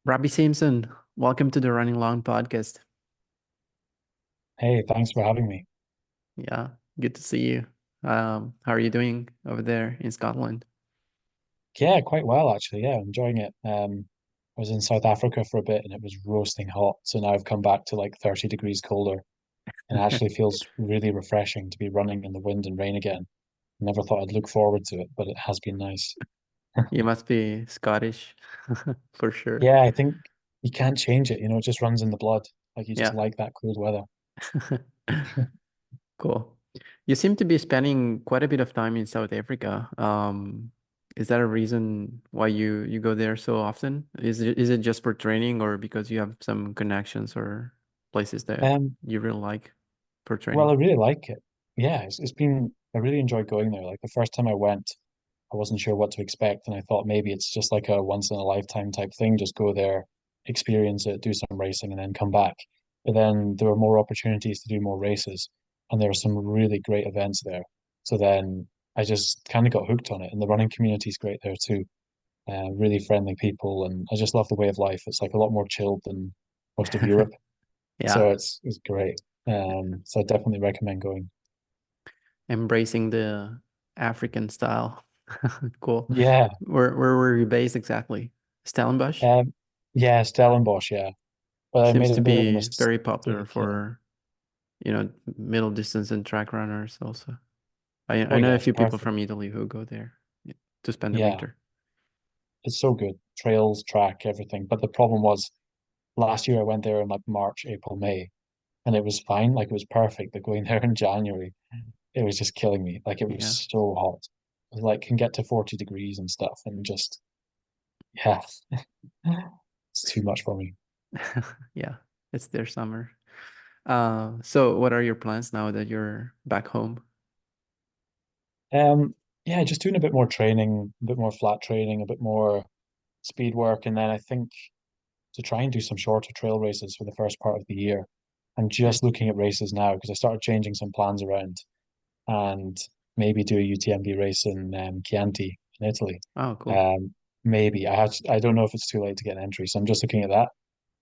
Robbie Simpson, welcome to the Running Long podcast. Hey, thanks for having me. Yeah, good to see you. How are you doing over there in Scotland? Yeah, quite well actually. Yeah, enjoying it. I was in South Africa for a bit and it was roasting hot. So now I've come back to like 30 degrees colder and it actually feels really refreshing to be running in the wind and rain again. Never thought I'd look forward to it, but it has been nice. You must be Scottish for sure. Yeah, I think you can't change it, it just runs in the blood. Like you just Yeah, like that cold weather. cool. You seem to be spending quite a bit of time in South Africa. Is that a reason why you go there so often? Is it just for training or because you have some connections or places that Um, you really like for well, I training? really like it. Yeah, it's been I really enjoyed going there. Like the first time I went, I wasn't sure what to expect, and I thought maybe it's just like a once in a lifetime type thing. Just go there, experience it, do some racing, and then come back. But then there were more opportunities to do more races, and there were some really great events there. So then I just kind of got hooked on it, and the running community is great there too. Really friendly people, and I just love the way of life. It's like a lot more chilled than most of Europe, so Yeah, it's great. So I definitely recommend going. embracing the African style. Cool. Yeah, Where were you based exactly? Stellenbosch um, yeah, Stellenbosch, yeah. But I seems made to a bit of a be very popular mistake. Yeah. for, middle distance and track runners also. I Oh know yeah, a it's few people perfect. from Italy who go there to spend the Yeah, winter. it's so good. Trails, track, everything. But the problem was last year I went there in like March, April, May, and it was fine. Like it was perfect. But going there in January, it was just killing me. Like it was Yeah. so hot. It was like can get to 40 degrees and stuff, and just yeah, it's too much for me. Yeah, it's their summer. So what are your plans now that you're back home? Yeah, just doing a bit more training, a bit more flat training, a bit more speed work, and then I think to try and do some shorter trail races for the first part of the year. I'm just Nice. looking at races now because I started changing some plans around and maybe do a UTMB race in Chianti in Italy. Oh, cool. Um, maybe I don't know if it's too late to get an entry, so I'm just looking at that,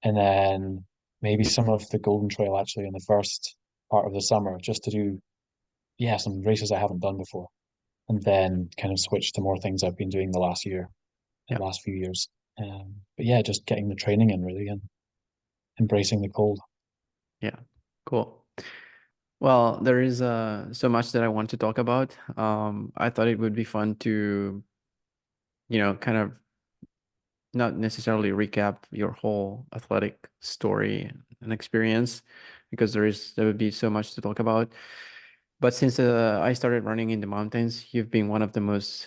and then maybe some of the Golden Trail actually in the first part of the summer, just to do some races I haven't done before, and then kind of switch to more things I've been doing the last year, the Yeah. last few years. But yeah, just getting the training in really and embracing the cold. Yeah. Cool. Well, there is so much that I want to talk about. I thought it would be fun to, kind of not necessarily recap your whole athletic story and experience because there would be so much to talk about. But since I started running in the mountains, you've been one of the most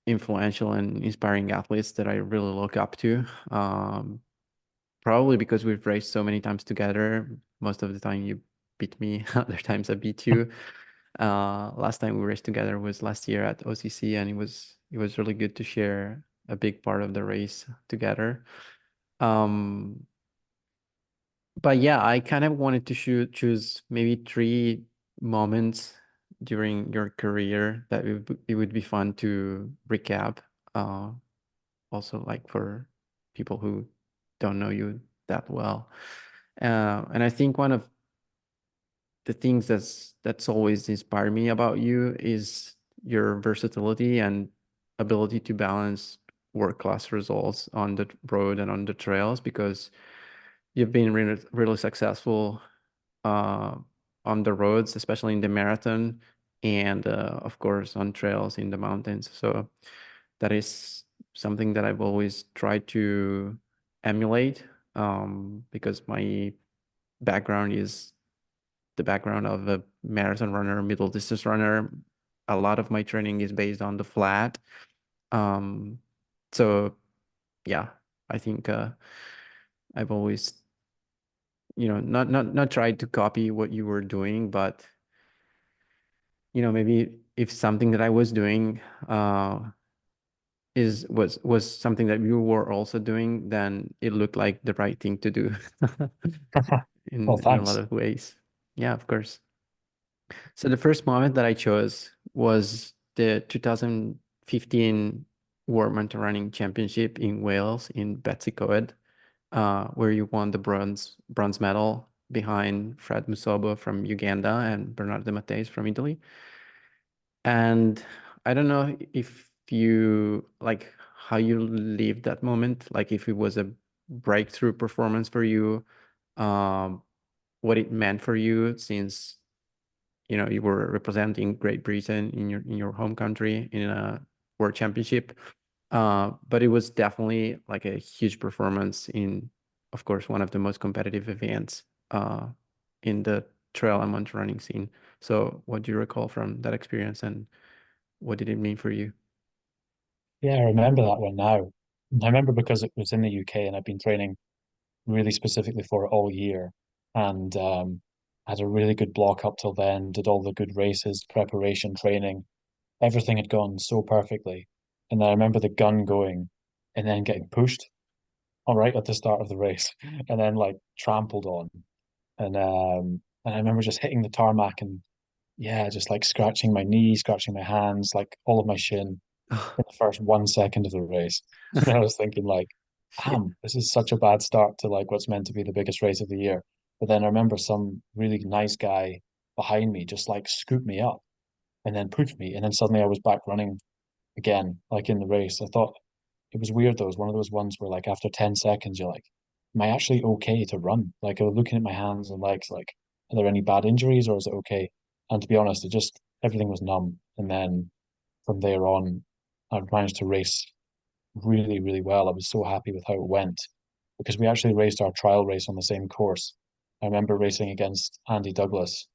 influential and inspiring athletes that I really look up to. Probably because we've raced so many times together. Most of the time you beat me, other times I beat you. Last time we raced together was last year at OCC, and it was really good to share a big part of the race together. Um, but yeah, I kind of wanted to choose maybe three moments during your career that it would be fun to recap. Uh, Also, like for people who don't know you that well. And I think one of the things that's always inspired me about you is your versatility and ability to balance world-class results on the road and on the trails because you've been really successful uh, on the roads, especially in the marathon, and of course on trails in the mountains. So that is something that I've always tried to emulate because my background is the background of a marathon runner, middle distance runner. A lot of my training is based on the flat. Um, so yeah, I think I've always, not tried to copy what you were doing, but maybe if something that I was doing was something that you were also doing, then it looked like the right thing to do Well, in a lot thanks. of ways. Yeah, of course. So the first moment that I chose was the 2015 World Mountain Running Championship in Wales in Betws. where you won the bronze medal behind Fred Musobo from Uganda and Bernardo Matteis from Italy. And I don't know if you like how you lived that moment, like if it was a breakthrough performance for you, um, what it meant for you, since you were representing Great Britain in your home country in a world championship. But it was definitely like a huge performance in, of course, one of the most competitive events in the trail and mountain running scene. So what do you recall from that experience, and what did it mean for you? Yeah, I remember that one now. I remember because it was in the UK and I'd been training really specifically for it all year, and had a really good block up till then, did all the good races, preparation, training, everything had gone so perfectly. And then I remember the gun going and then getting pushed all right at the start of the race and then like trampled on. And I remember just hitting the tarmac and yeah, just like scratching my knee, scratching my hands, like all of my shin in the first 1 second of the race. And I was thinking like, Shit. damn, this is such a bad start to like what's meant to be the biggest race of the year. But then I remember some really nice guy behind me just like scooped me up and then pushed me. And then suddenly I was back running again, like in the race. I thought it was weird though. It was one of those ones where like after 10 seconds, you're like, am I actually okay to run? Like I was looking at my hands and legs, like, are there any bad injuries or is it okay? And to be honest, it just everything was numb. And then from there on, I managed to race really, really well. I was so happy with how it went because we actually raced our trial race on the same course. I remember racing against Andy Douglas,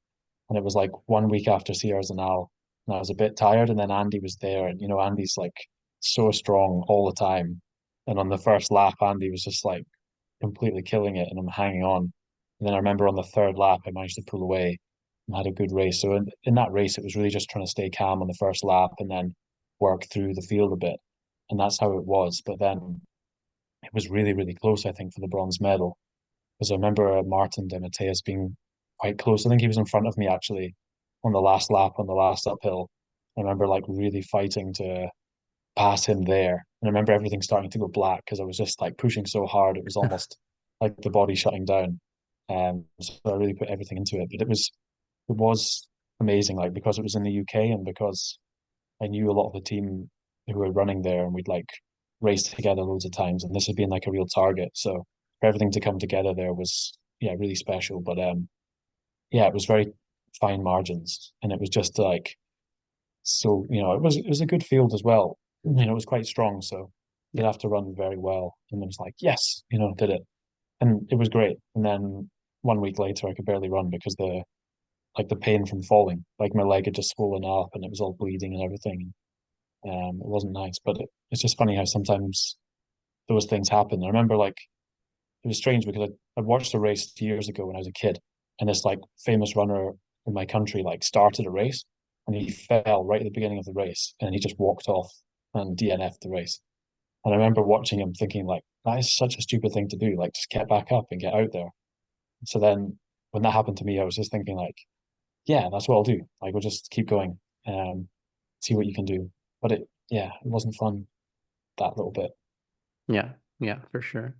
and it was like 1 week after Sierre-Zinal, and I was a bit tired, and then Andy was there, and Andy's like so strong all the time. And on the first lap, Andy was just like completely killing it, and I'm hanging on. And then I remember on the third lap, I managed to pull away and had a good race. So in that race, it was really just trying to stay calm on the first lap and then work through the field a bit. And that's how it was. But then it was really, really close, I think, for the bronze medal. Because I remember Martin de Mateus being quite close. I think he was in front of me actually on the last lap, on the last uphill. I remember like really fighting to pass him there. And I remember everything starting to go black because I was just like pushing so hard. It was almost like the body shutting down. So I really put everything into it. But it was amazing, like because it was in the UK and because I knew a lot of the team who were running there and we'd like raced together loads of times and this had been like a real target. So for everything to come together there was yeah, really special. But yeah, it was very fine margins and it was just like so, it was a good field as well. It was quite strong, so Yeah. you'd have to run very well. And it was like, yes, did it. And it was great. And then 1 week later I could barely run because the pain from falling. Like my leg had just swollen up and it was all bleeding and everything. It wasn't nice, but it's just funny how sometimes those things happen. I remember like it was strange because I watched a race years ago when I was a kid, and this like famous runner in my country like started a race and he fell right at the beginning of the race and he just walked off and DNF'd the race. And I remember watching him thinking like that is such a stupid thing to do, like just get back up and get out there. So then when that happened to me, I was just thinking like, yeah, that's what I'll do. Like we'll just keep going, see what you can do. But yeah, it wasn't fun that little bit. Yeah. Yeah, for sure.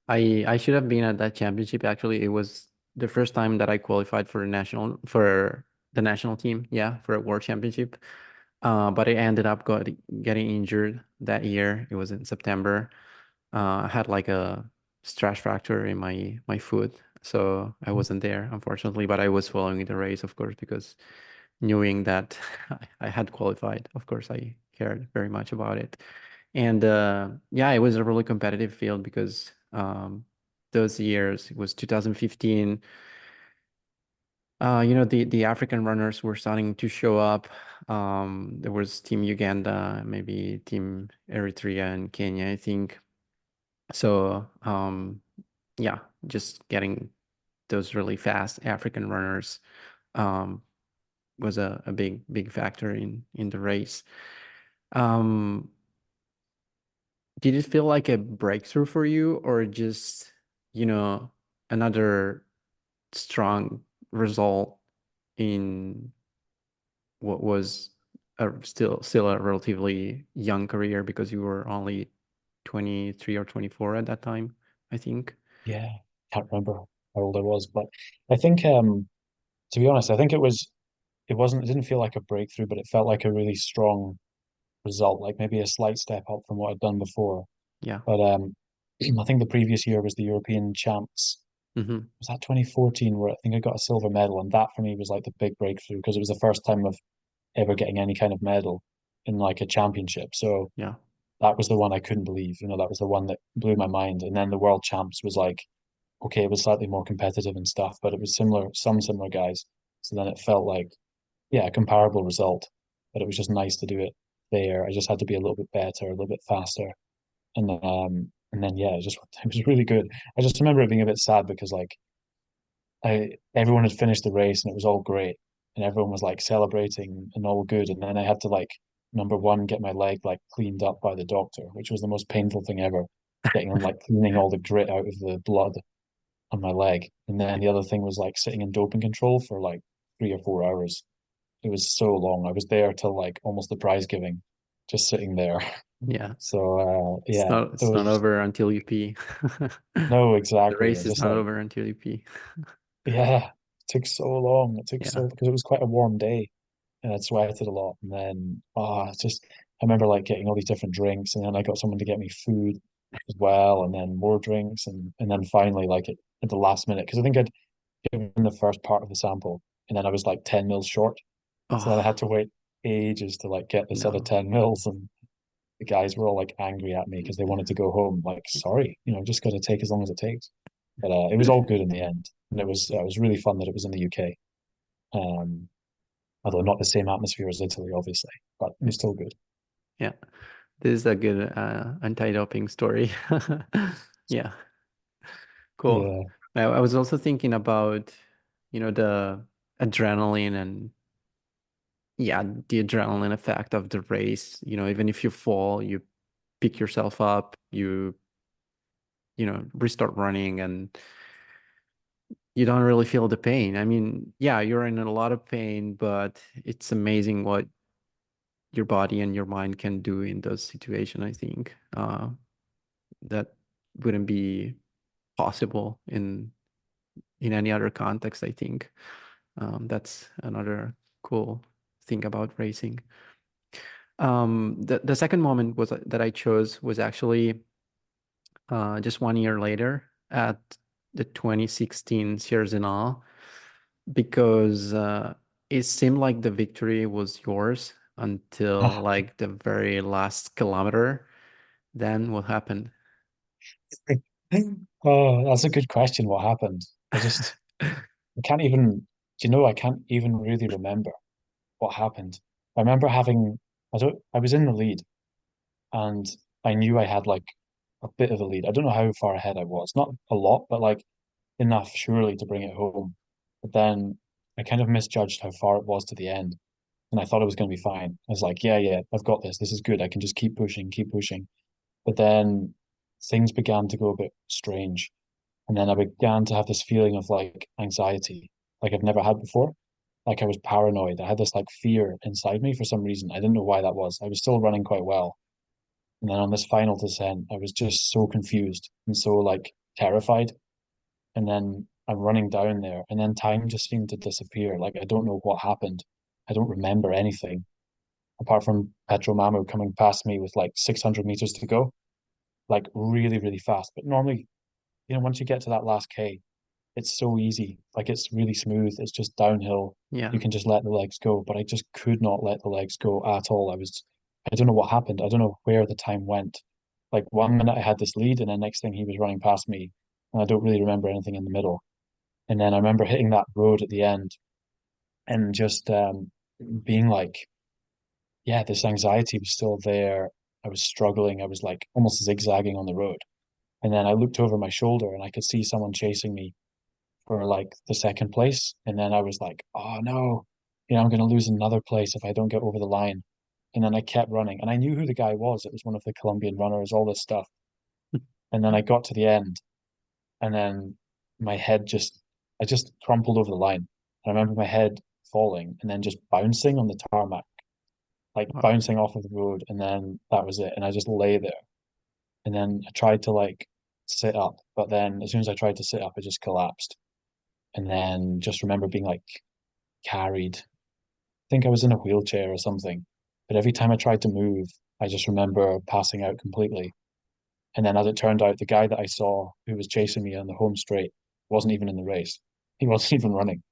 I should have been at that championship. Actually, it was the first time that I qualified for the national team. Yeah, for a world championship. But I ended up getting injured that year. It was in September. I had like a stress fracture in my foot, so I wasn't there, unfortunately. But I was following the race, of course, because knowing that I had qualified, of course, I cared very much about it. And yeah, it was a really competitive field because those years, it was 2015. The African runners were starting to show up. There was Team Uganda, maybe Team Eritrea and Kenya, I think. So yeah, just getting those really fast African runners um, was a big factor in the race. Um, did it feel like a breakthrough for you, or just, you know, another strong result in what was still a relatively young career, because you were only 23 or 24 at that time, I think. Yeah, can't remember how old I was, but I think to be honest, I think it didn't feel like a breakthrough, but it felt like a really strong result, like maybe a slight step up from what I'd done before. Yeah. But I think the previous year was the European champs. Hmm. Was that 2014 where I think I got a silver medal, and that for me was like the big breakthrough because it was the first time of ever getting any kind of medal in like a championship. So Yeah. that was the one I couldn't believe. That was the one that blew my mind. And then the world champs was like, okay, it was slightly more competitive and stuff, but it was similar, some similar guys. So then it felt like, yeah, a comparable result, but it was just nice to do it there. I just had to be a little bit better, a little bit faster. And then yeah, it was really good. I just remember it being a bit sad because like everyone had finished the race and it was all great and everyone was like celebrating and all good. And then I had to like number one get my leg like cleaned up by the doctor, which was the most painful thing ever, getting them like cleaning all the grit out of the blood on my leg. And then the other thing was like sitting in doping control for like 3 or 4 hours. It was so long. I was there till like almost the prize giving, just sitting there. Yeah. So It's yeah, not it it's not was over until you pee. no The exactly. I race is just not like over until you pee. yeah, it took so long. It took Yeah. so because it was quite a warm day and I'd sweated a lot. And then it's just I remember like getting all these different drinks and then I got someone to get me food as well and then more drinks and then finally like at the last minute because I think I'd given the first part of the sample and then I was like 10 mils short. So then I had Oh, to wait ages to like get this other no. 10 mils and the guys were all like angry at me because they wanted to go home. Like, sorry, just got to take as long as it takes. But it was all good in the end, and it was really fun that it was in the UK. Um, although not the same atmosphere as Italy, obviously, but it was still good. Yeah. This is a good anti-doping story. Yeah, cool. Yeah, I was also thinking about, the adrenaline and yeah, the adrenaline effect of the race. Even if you fall, you pick yourself up, restart running and you don't really feel the pain. I mean, yeah, you're in a lot of pain, but it's amazing what your body and your mind can do in those situations, I think. That wouldn't be possible in any other context, I think. That's another cool thing about racing. The second moment was that I chose was actually just 1 year later at the 2016 Sierre-Zinal because it seemed like the victory was yours until like the very last kilometer. Then what happened? oh, that's a good question. What happened? I can't even. I can't even really remember what happened. I remember having. I was in the lead, and I knew I had like a bit of a lead. I don't know how far ahead I was. Not a lot, but like enough surely to bring it home. But then I kind of misjudged how far it was to the end, and I thought it was going to be fine. I was like, yeah, yeah, I've got this. This is good. I can just keep pushing, keep pushing. But then things began to go a bit strange, and then I began to have this feeling of like anxiety, like I've never had before. Like I was paranoid. I had this like fear inside me for some reason. I didn't know why that was. I was still running quite well. And then on this final descent, I was just so confused and so like terrified. And then I'm running down there, and then time just seemed to disappear. Like I don't know what happened. I don't remember anything apart from Petro Mamu coming past me with like 600 meters to go, like really, really fast. But normally, once you get to that last K, it's so easy. Like it's really smooth. It's just downhill. Yeah, You can just let the legs go. But I just could not let the legs go at all. I don't know what happened. I don't know where the time went. Like 1 minute I had this lead, and then next thing he was running past me, and I don't really remember anything in the middle. And then I remember hitting that road at the end and just being like, yeah, this anxiety was still there. I was struggling. I was like almost zigzagging on the road. And then I looked over my shoulder and I could see someone chasing me for like the second place. And then I was like, oh no, I'm going to lose another place if I don't get over the line. And then I kept running and I knew who the guy was. It was one of the Colombian runners, all this stuff. And then I got to the end and then my head I just crumpled over the line. I remember my head falling and then just bouncing on the tarmac, like wow. bouncing off of the road. And then that was it. And I just lay there. And then I tried to like sit up, but then as soon as I tried to sit up, it just collapsed. And then just remember being like carried. I think I was in a wheelchair or something. But every time I tried to move, I just remember passing out completely. And then as it turned out, the guy that I saw who was chasing me on the home straight wasn't even in the race. He wasn't even running.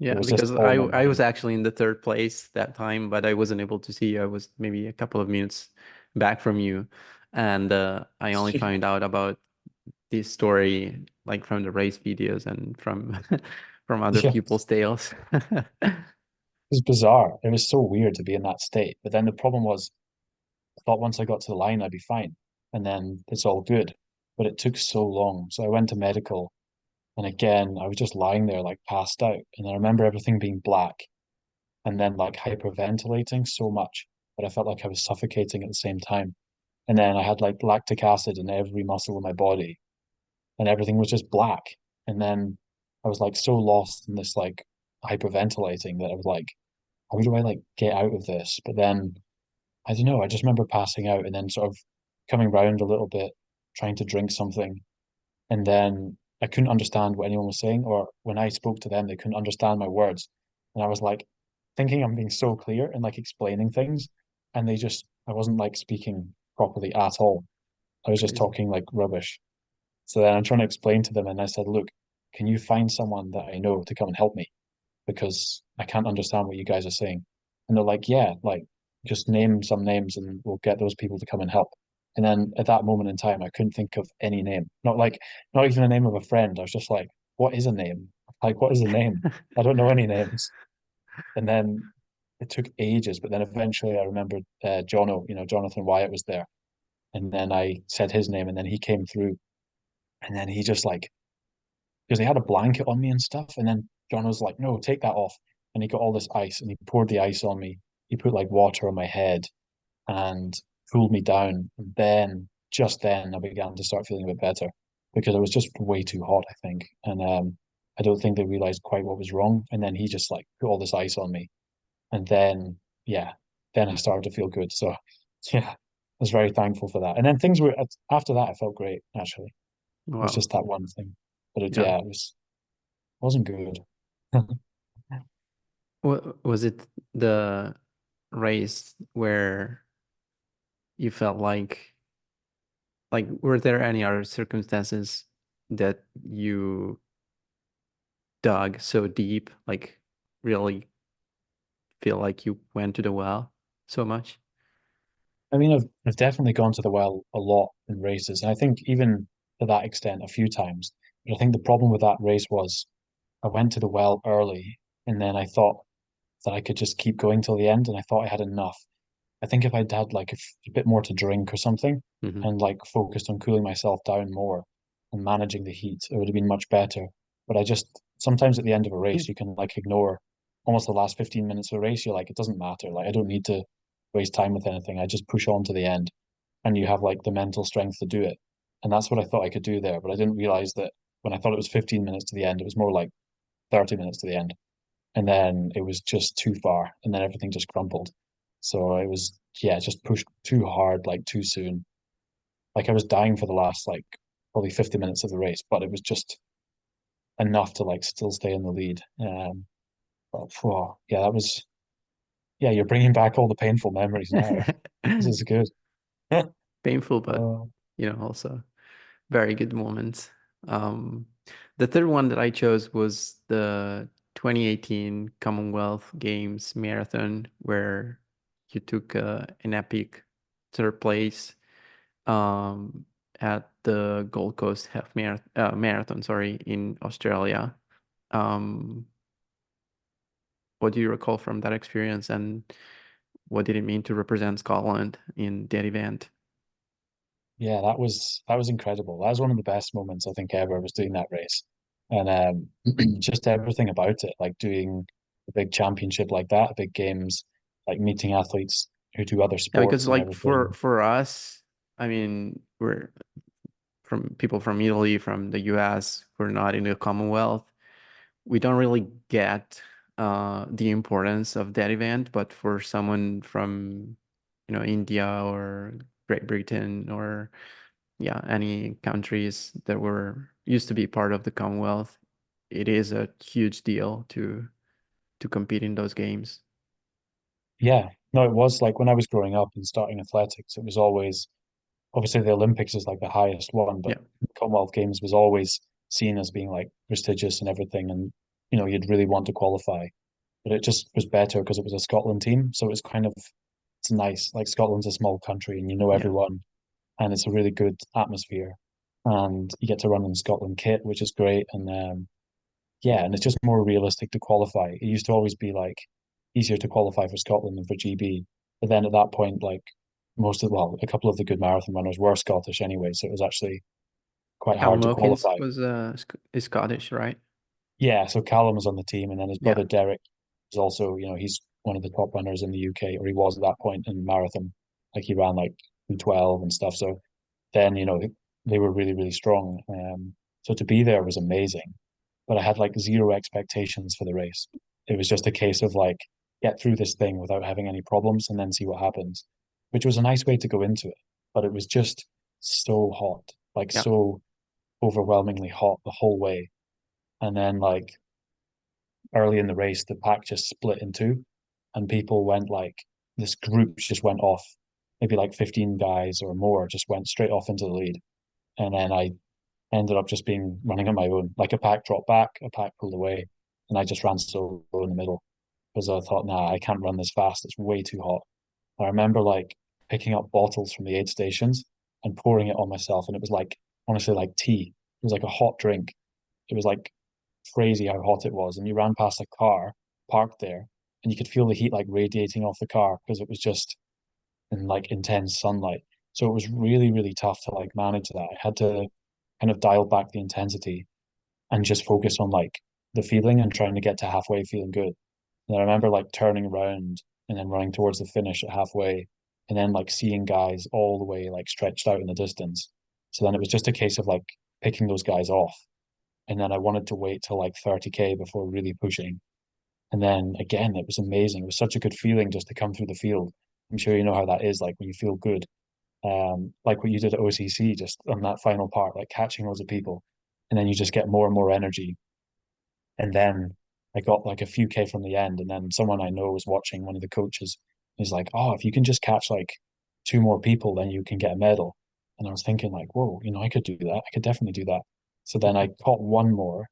It Yeah, was just because all I in my I was mind. actually in the third place that time, but I wasn't able to see you. I was maybe a couple of minutes back from you, and I only found out about this story like from the race videos and from from other Yeah, it people's tales. was bizarre. It was so weird to be in that state. But then the problem was, I thought once I got to the line, I'd be fine. And then it's all good. But it took so long. So I went to medical. And again, I was just lying there, like passed out. And I remember everything being black and then like hyperventilating so much that I felt like I was suffocating at the same time. And then I had like lactic acid in every muscle in my body and everything was just black. And then I was like so lost in this like hyperventilating that I was like, how do I like get out of this? But then I don't know, I just remember passing out and then sort of coming round a little bit, trying to drink something. And then I couldn't understand what anyone was saying, or when I spoke to them, they couldn't understand my words. And I was like thinking I'm being so clear and like explaining things, and I wasn't like speaking properly at all. I was just Crazy. talking like rubbish. So then I'm trying to explain to them, and I said, look, can you find someone that I know to come and help me? Because I can't understand what you guys are saying. And they're like, yeah, like just name some names and we'll get those people to come and help. And then at that moment in time, I couldn't think of any name. Not even a name of a friend. I was just like, what is a name? Like, what is a name? I don't know any names. And then it took ages, but then eventually I remembered Jonathan Wyatt was there. And then I said his name and then he came through. And then he just like because they had a blanket on me and stuff. And then John was like, "No, take that off." And he got all this ice and he poured the ice on me. He put like water on my head and cooled me down. And then, just then, I began to start feeling a bit better because I was just way too hot, I think. And I don't think they realized quite what was wrong. And then he just like put all this ice on me. And then, yeah, then I started to feel good. So, yeah, I was very thankful for that. And then things were after that, I felt great actually. It was Wow. just that one thing. But Yeah. it wasn't good. Was it the race where you felt like were there any other circumstances that you dug so deep, like really feel like you went to the well so much? I mean, I've definitely gone to the well a lot in races, and I think even to that extent a few times. But I think the problem with that race was I went to the well early, and then I thought that I could just keep going till the end, and I thought I had enough. I think if I'd had like a bit more to drink or something, Hmm. and like focused on cooling myself down more and managing the heat, it would have been much better. But I just sometimes at the end of a race, you can like ignore almost the last 15 minutes of a race. You're like, it doesn't matter. Like I don't need to waste time with anything. I just push on to the end, and you have like the mental strength to do it. And that's what I thought I could do there. But I didn't realize that when I thought it was 15 minutes to the end, it was more like 30 minutes to the end. And then it was just too far, and then everything just crumpled. So it was, yeah, just pushed too hard, like too soon. Like I was dying for the last like probably 50 minutes of the race, but it was just enough to like still stay in the lead. But yeah, that was, yeah, you're bringing back all the painful memories now. This is good. Painful, but Uh, also very good moments. Um, the third one that I chose was the 2018 Commonwealth Games marathon, where you took an epic third place um, at the Gold Coast marathon, sorry, in Australia. Um, what do you recall from that experience, and what did it mean to represent Scotland in that event? yeah, that was incredible. That was one of the best moments I think ever was doing that race. And just everything about it, like doing a big championship like that, big games, like meeting athletes who do other Yeah, because sports and like everything. for us, I mean, we're from people from Italy, from the US, we're not in the Commonwealth. We don't really get the importance of that event, but for someone from, India or Great Britain or yeah, any countries that were used to be part of the Commonwealth, it is a huge deal to compete in those games. Yeah, no, it was like when I was growing up and starting athletics, it was always obviously the Olympics is like the highest one, but Yeah. Commonwealth Games was always seen as being like prestigious and everything, and you know you'd really want to qualify. But it just was better because it was a Scotland team, so it's kind of it's nice. Like Scotland's a small country, and you know Yeah. everyone, and it's a really good atmosphere, and you get to run in Scotland kit, which is great, and yeah, and it's just more realistic to qualify. It used to always be like easier to qualify for Scotland than for GB. But then at that point, like well, a couple of the good marathon runners were Scottish anyway, so it was actually quite hard Callum to Wilkins qualify. was is Scottish, right? Yeah, so Callum was on the team, and then his Yeah. brother Derek is also, you know, he's one of the top runners in the UK, or he was at that point in marathon. Like he ran like 2:12 and stuff. So then, you know, they were really, really strong. So to be there was amazing. But I had like zero expectations for the race. It was just a case of like get through this thing without having any problems and then see what happens, which was a nice way to go into it. But it was just so hot, like Yeah. so overwhelmingly hot the whole way. And then like early in the race, the pack just split in two, and people went like this group just went off. Maybe like 15 guys or more just went straight off into the lead. And then I ended up just being running on my own. Like a pack dropped back, a pack pulled away, and I just ran solo in the middle because I thought, nah, I can't run this fast. It's way too hot. I remember like picking up bottles from the aid stations and pouring it on myself, and it was like honestly like tea. It was like a hot drink. It was like crazy how hot it was. And you ran past a car parked there, and you could feel the heat like radiating off the car because it was just in like intense sunlight. So it was really, really tough to like manage that. I had to kind of dial back the intensity and just focus on like the feeling and trying to get to halfway feeling good. And I remember like turning around and then running towards the finish at halfway and then like seeing guys all the way like stretched out in the distance. So then it was just a case of like picking those guys off. And then I wanted to wait till like 30K before really pushing. And then again, it was amazing. It was such a good feeling just to come through the field. I'm sure you know how that is, like when you feel good. Like what you did at OCC, just on that final part, like catching loads of people, and then you just get more and more energy. And then I got like a few K from the end, and then someone I know was watching, one of the coaches, is like, "Oh, if you can just catch like two more people, then you can get a medal." And I was thinking like, "Whoa, you know, I could do that. I could definitely do that." So then I caught one more,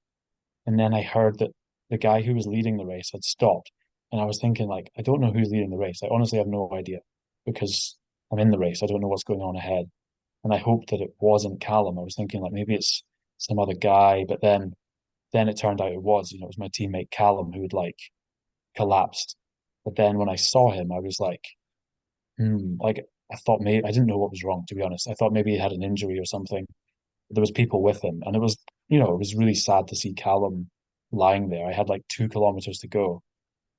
and then I heard that the guy who was leading the race had stopped. And I was thinking, like, I don't know who's leading the race. I honestly have no idea because I'm in the race. I don't know what's going on ahead. And I hoped that it wasn't Callum. I was thinking, like, maybe it's some other guy. But then it turned out it was, you know, it was my teammate Callum who had like collapsed. But then when I saw him, I was like, like, I thought maybe, I didn't know what was wrong, to be honest. I thought maybe he had an injury or something. There was people with him, and it was, you know, it was really sad to see Callum lying there. I had like 2 kilometers to go,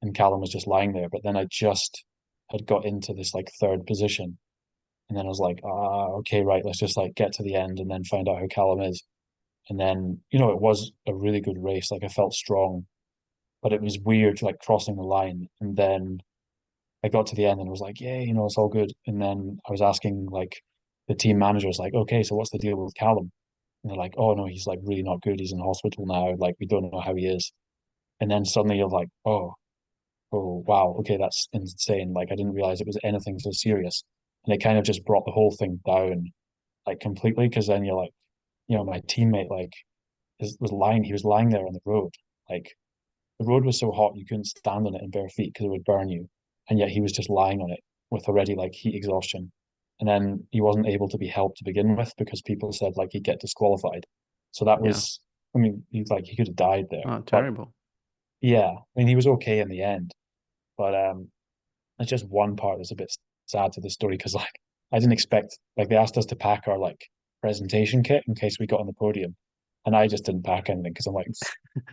and Callum was just lying there. But then I just had got into this like third position, and then I was like, okay, right, let's just like get to the end and then find out how Callum is. And then, you know, it was a really good race. Like I felt strong, but it was weird like crossing the line. And then I got to the end and I was like, yeah, you know, it's all good. And then I was asking like the team managers, like, okay, so what's the deal with Callum? And they're like, oh no, he's like really not good. He's in hospital now. Like we don't know how he is. And then suddenly you're like, oh wow, okay, that's insane. Like I didn't realize it was anything so serious. And it kind of just brought the whole thing down like completely because then you're like, you know, my teammate like he was lying there on the road. Like the road was so hot you couldn't stand on it in bare feet because it would burn you. And yet he was just lying on it with already like heat exhaustion. And then he wasn't able to be helped to begin with because people said like he'd get disqualified. So that Yeah. was, I mean, he's like he could have died there. Oh, But terrible. yeah, I mean he was okay in the end. But it's just one part that's a bit sad to the story because like I didn't expect like they asked us to pack our like presentation kit in case we got on the podium, and I just didn't pack anything because I'm like,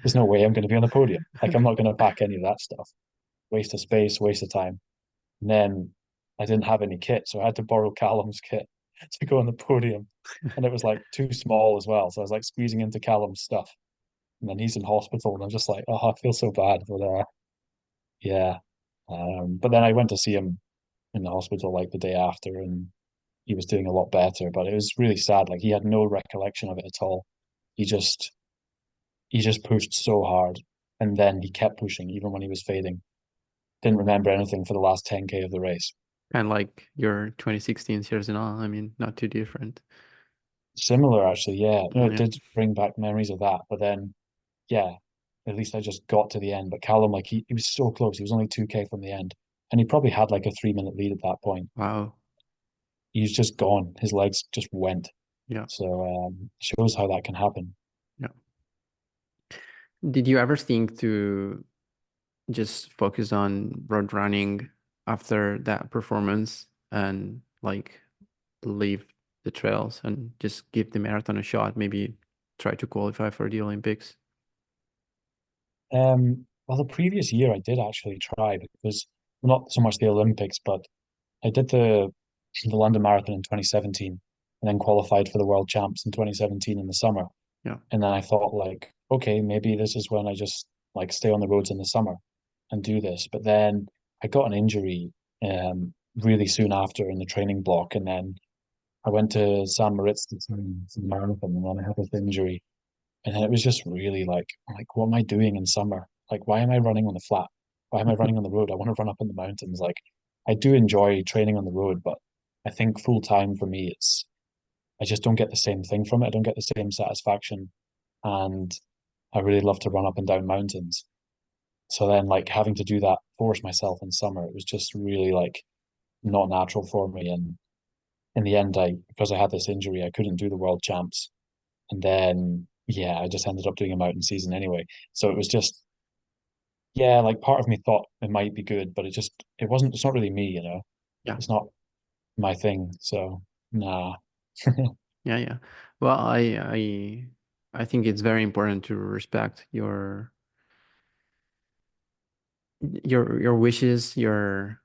there's no way I'm going to be on the podium. Like I'm not going to pack any of that stuff. Waste of space, waste of time. And then I didn't have any kit, so I had to borrow Callum's kit to go on the podium, and it was like too small as well. So I was like squeezing into Callum's stuff, and then he's in hospital, and I'm just like, oh, I feel so bad. But yeah. But then I went to see him in the hospital like the day after, and he was doing a lot better. But it was really sad. Like he had no recollection of it at all. He just he just pushed so hard, and then he kept pushing even when he was fading. Didn't remember anything for the last 10K of the race. Kind of like your 2016 Sierre-Zinal. I mean, not too different. Similar, actually, yeah. No, it Yeah. did bring back memories of that. But then, yeah, at least I just got to the end. But Callum, like he was so close. He was only 2K from the end. And he probably had like a 3 minute lead at that point. Wow. He was just gone. His legs just went. Yeah. So shows how that can happen. Yeah. Did you ever think to just focus on road running after that performance and like leave the trails and just give the marathon a shot, maybe try to qualify for the Olympics? Well, the previous year I did actually try because well, not so much the Olympics, but I did the London Marathon in 2017 and then qualified for the World Champs in 2017 in the summer. Yeah. And then I thought like, okay, maybe this is when I just like stay on the roads in the summer and do this. But then I got an injury really soon after in the training block, and then I went to San Moritz to train for the marathon, and then I had this injury, and then it was just really like, what am I doing in summer? Like, why am I running on the flat? Why am I running on the road? I want to run up in the mountains. Like, I do enjoy training on the road, but I think full time for me, it's I just don't get the same thing from it. I don't get the same satisfaction, and I really love to run up and down mountains. So then, like having to do that, force myself in summer, it was just really like not natural for me. And in the end, I because I had this injury, I couldn't do the world champs. And then, yeah, I just ended up doing a mountain season anyway. So it was just, yeah, like part of me thought it might be good, but it wasn't, it's not really me, you know, Yeah. it's not my thing. So, nah. Yeah. Yeah. Well, I think it's very important to respect your wishes, your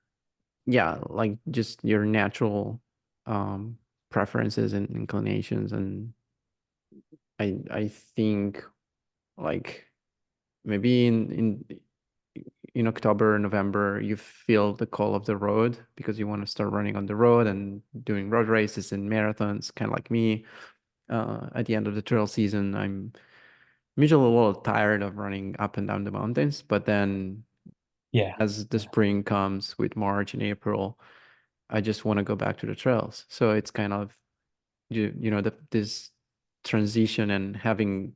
yeah, like just your natural um preferences and inclinations. And I think like maybe in October, November, you feel the call of the road because you want to start running on the road and doing road races and marathons, kind of like me. At the end of the trail season, I'm usually a little tired of running up and down the mountains, but then Yeah. as the Yeah. spring comes with March and April, I just want to go back to the trails. So it's kind of this transition and having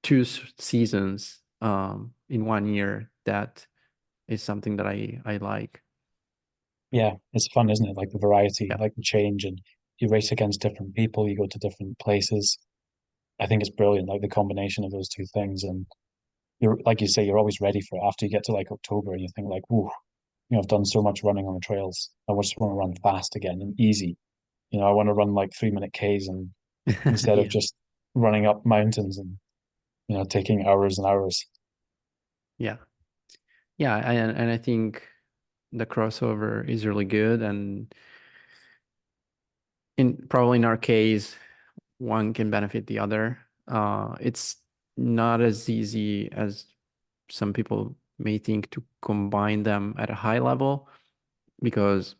two seasons in 1 year, that is something that I like. Yeah. It's fun, isn't it? Like the variety, Yeah. like the change, and you race against different people, you go to different places. I think it's brilliant, like the combination of those two things. And you're, like you say, you're always ready for it after you get to like October and you think like, whoa, I've done so much running on the trails. I just want to run fast again and easy. I want to run like 3 minute Ks and instead of Yeah. just running up mountains and, taking hours and hours. Yeah. Yeah. And I think the crossover is really good. And probably in our case, one can benefit the other. It's not as easy as some people may think to combine them at a high level because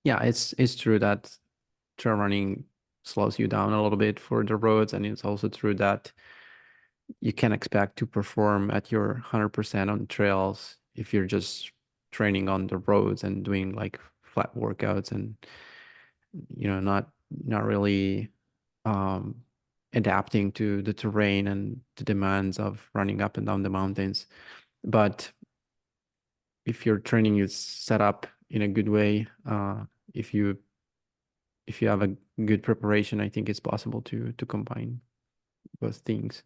yeah, it's true that trail running slows you down a little bit for the roads, and it's also true that you can expect to perform at your 100% on trails if you're just training on the roads and doing like flat workouts and not really um, adapting to the terrain and the demands of running up and down the mountains. But if your training is set up in a good way, if you if you have a good preparation, I think it's possible to combine both things.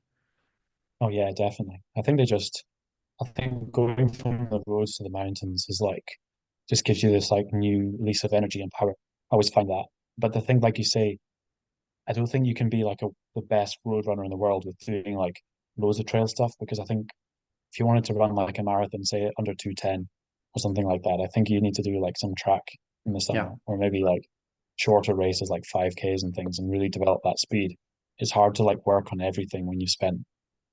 Oh yeah, definitely. I think going from the roads to the mountains is like, just gives you this like new lease of energy and power. I always find that. But the thing, like you say, I don't think you can be like the best road runner in the world with doing like loads of trail stuff because I think if you wanted to run like a marathon, say under 2:10 or something like that, I think you need to do like some track in the Yeah, summer or maybe like shorter races like 5Ks and things and really develop that speed. It's hard to like work on everything when you spent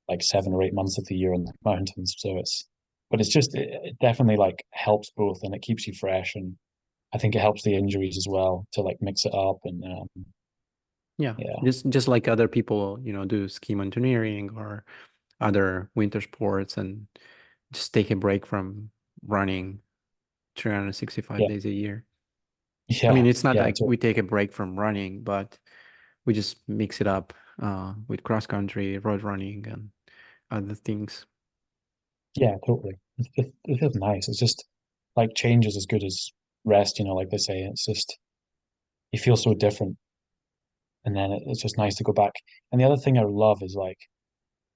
like 7 or 8 months of the year in the mountains. But it's just, it definitely like helps both and it keeps you fresh. And I think it helps the injuries as well to like mix it up and Yeah, yeah, just like other people, do ski mountaineering or other winter sports and just take a break from running 365 yeah, days a year. I mean, yeah, it's not yeah. like we take a break from running, but we just mix it up with cross country, road running, and other things. Yeah, totally. It feels nice. It's just like change is as good as rest, like they say. It's just you feel so different, and then it's just nice to go back. And the other thing I love is like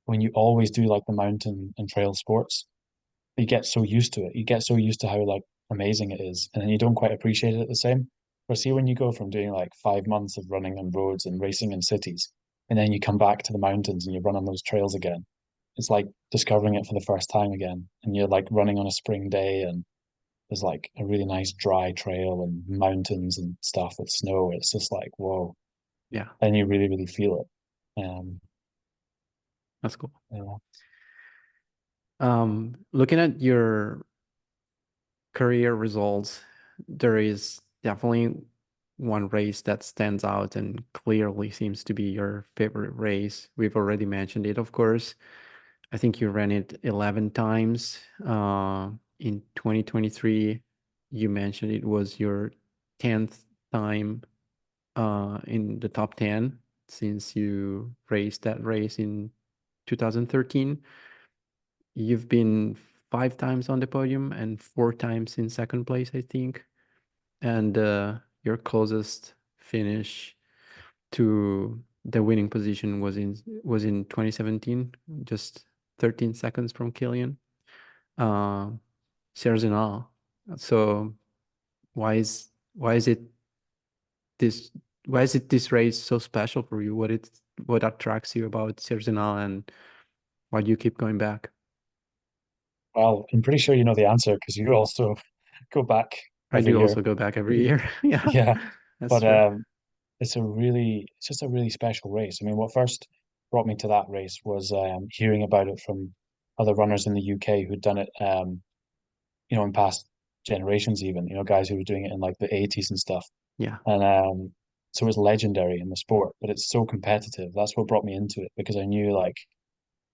when you always do like the mountain and trail sports, you get so used to it. You get so used to how like amazing it is, and then you don't quite appreciate it the same. But see, when you go from doing like 5 months of running on roads and racing in cities, and then you come back to the mountains and you run on those trails again, it's like discovering it for the first time again. And you're like running on a spring day, and there's like a really nice dry trail and mountains and stuff with snow. It's just like, whoa. Yeah, And you really, really feel it. that's cool. Yeah, Looking at your career results, there is definitely one race that stands out and clearly seems to be your favorite race. We've already mentioned it, of course. I think you ran it 11 times. In 2023, you mentioned it was your 10th time in the top 10 since you raced that race in 2013. You've been 5 times on the podium and 4 times in second place, I think. And your closest finish to the winning position was in 2017, just 13 seconds from Killian. Uh, Sierre-Zinal. So why is it this why is it this race so special for you? What attracts you about Sierre-Zinal and why do you keep going back? well, I'm pretty sure you know the answer because you also go back I every do year. also go back every year. Yeah, Yeah, that's but true. it's just a really special race. I mean, what first brought me to that race was hearing about it from other runners in the UK who'd done it, in past generations, even, guys who were doing it in like the 80s and stuff. Yeah. And so it's legendary in the sport, but it's so competitive. That's what brought me into it because I knew like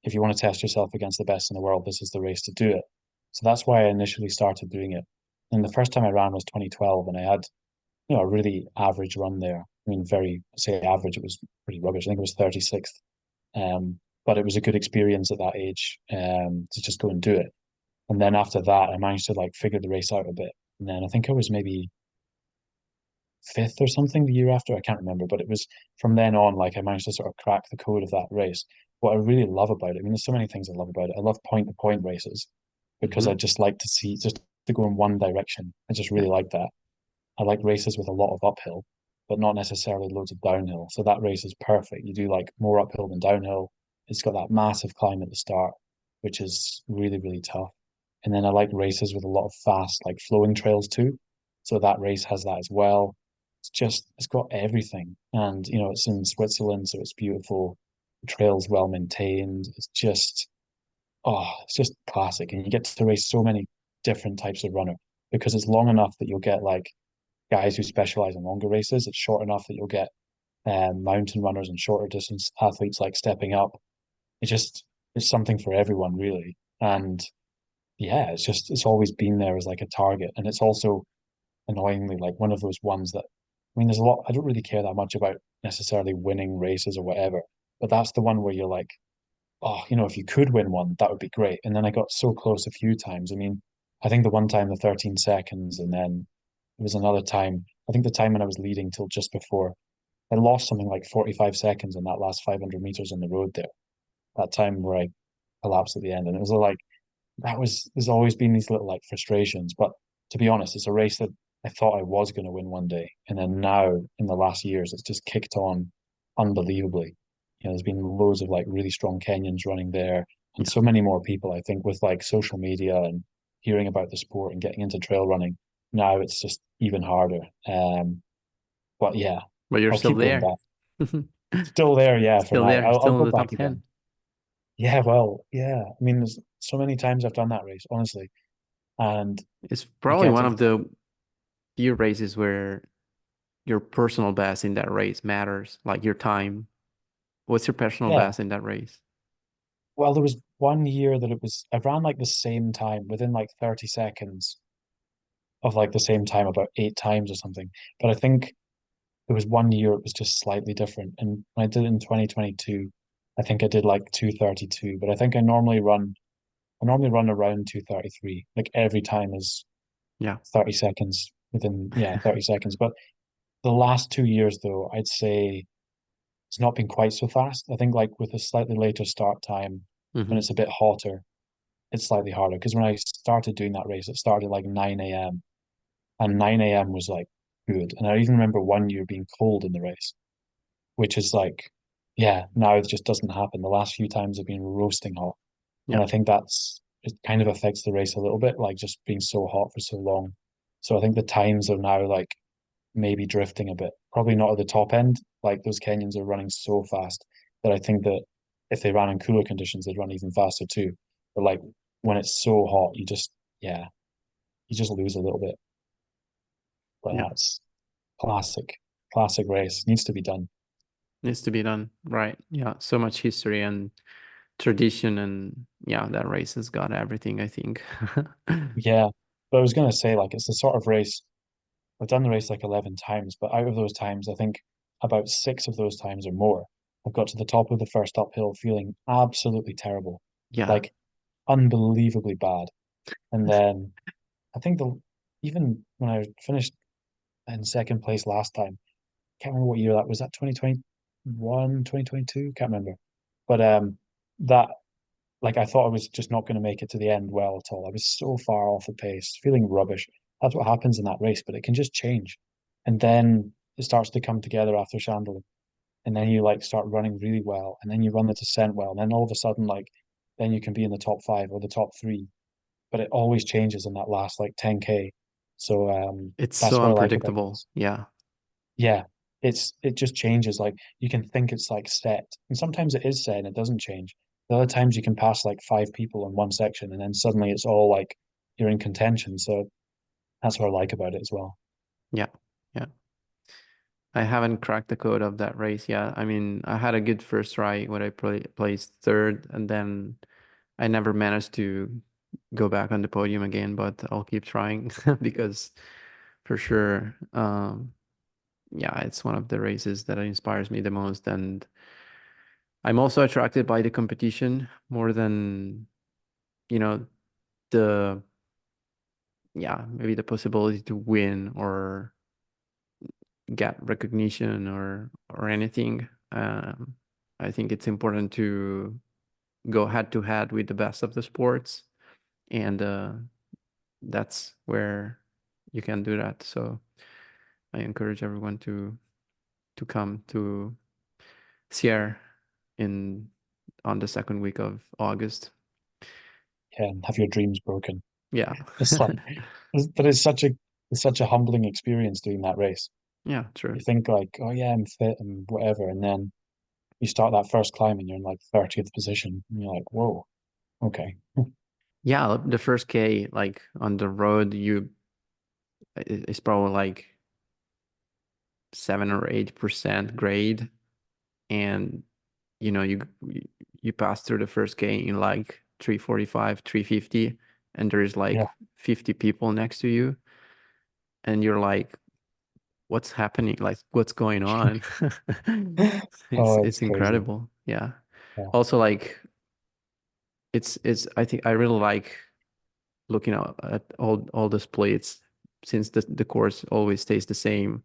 if you want to test yourself against the best in the world, this is the race to do it. So that's why I initially started doing it. And the first time I ran was 2012, and I had, a really average run there. I mean, say average, it was pretty rubbish. I think it was 36th. But it was a good experience at that age, to just go and do it. And then after that, I managed to like figure the race out a bit. And then I think I was maybe fifth or something the year after. I can't remember, but it was from then on, like I managed to sort of crack the code of that race. What I really love about it, I mean, there's so many things I love about it. I love point to point races because I Hmm. just like to see just to go in one direction. I just Yeah. really like that. I like races with a lot of uphill, but not necessarily loads of downhill. So that race is perfect. You do like more uphill than downhill. It's got that massive climb at the start, which is really, really tough. And then I like races with a lot of fast, like flowing trails too. So that race has that as well. It's got everything. And, it's in Switzerland, so it's beautiful. The trail's well maintained. It's just classic. And you get to race so many different types of runner because it's long enough that you'll get like guys who specialize in longer races. It's short enough that you'll get mountain runners and shorter distance athletes like stepping up. It's something for everyone really. And yeah, it's always been there as like a target. And it's also annoyingly like one of those ones that I mean there's a lot I don't really care that much about necessarily winning races or whatever, but that's the one where you're like, oh, if you could win one, that would be great. And then I got so close a few times. I mean, I think the one time the 13 seconds, and then there was another time, I think the time when I was leading till just before, I lost something like 45 seconds on that last 500 meters on the road there. That time where I collapsed at the end. And it was like, there's always been these little like frustrations. But to be honest, it's a race that I thought I was going to win one day. And then now in the last years, it's just kicked on unbelievably. There's been loads of like really strong Kenyans running there and Yeah. so many more people, I think, with like social media and hearing about the sport and getting into trail running. Now it's just even harder. But yeah, But you're I'll still keep going there. back. Still there, yeah, for Still now. there, I'll still in go the top back again. 10. Yeah, well, yeah. I mean, there's so many times I've done that race, honestly. And It's you probably get one to of the few races where your personal best in that race matters, like your time. What's your personal Yeah. best in that race? Well, there was one year that I ran like the same time within like 30 seconds of like the same time about 8 times or something. But I think there was one year it was just slightly different. And when I did it in 2022, I think I did like 2:32. But I think I normally run around 2:33. Like every time is Yeah. 30 seconds within, yeah, 30 seconds. But the last 2 years though, I'd say it's not been quite so fast. I think like with a slightly later start time, when Hmm. it's a bit hotter, it's slightly harder. Because when I started doing that race, it started like 9 a.m. and 9 a.m. was like good. And I even remember one year being cold in the race, which is like, yeah, now it just doesn't happen. The last few times have been roasting hot. And Yeah. I think it kind of affects the race a little bit, like just being so hot for so long. So I think the times are now like maybe drifting a bit, probably not at the top end. Like those Kenyans are running so fast that I think that if they ran in cooler conditions, they'd run even faster too. But like when it's so hot, yeah, you just lose a little bit. But Yeah. that's classic, classic race. Needs to be done. Needs to be done. Right. Yeah. So much history and tradition, and yeah, that race has got everything, I think. Yeah. But I was gonna say, like, it's the sort of race I've done the race like 11 times, but out of those times, I think about six of those times or more, I've got to the top of the first uphill feeling absolutely terrible, Yeah. like unbelievably bad. And then I think even when I finished in second place last time, can't remember what year that was. That 2021, 2022? Can't remember. But that like I thought I was just not going to make it to the end well at all. I was so far off the pace, feeling rubbish. That's what happens in that race, but it can just change. And then it starts to come together after Shandling. And then you like start running really well. And then you run the descent well. And then all of a sudden, like, then you can be in the top five or the top three. But it always changes in that last like 10K. So It's that's so what I like about unpredictable. this. Yeah. Yeah. It just changes. Like you can think it's like set. And sometimes it is set and it doesn't change. The other times you can pass like five people in one section and then suddenly it's all like you're in contention. So that's what I like about it as well. Yeah. Yeah. I haven't cracked the code of that race yet. I mean, I had a good first try when I placed third, and then I never managed to go back on the podium again, but I'll keep trying because for sure, yeah, it's one of the races that inspires me the most. And I'm also attracted by the competition more than, you know, the, yeah, maybe the possibility to win or get recognition or anything. I think it's important to go head to head with the best of the sports, and that's where you can do that. So I encourage everyone to come to Sierre in on the second week of August. Yeah, and have your dreams broken. Yeah. It's like, but it's such a humbling experience doing that race. Yeah, You true. think like, oh yeah, I'm fit and whatever, and then you start that first climb and you're in like 30th position, and you're like, whoa, okay, Yeah, the first K, like on the road, it's probably like 7 or 8% grade, and you pass through the first K in like 345, 350, and there's yeah. like 50 people next to you, and you're like, what's happening? Like, what's going on? It's Oh, it's it's crazy. incredible. Yeah. Yeah, Also, like, it's I think I really like looking at all the splits, since the course always stays the same.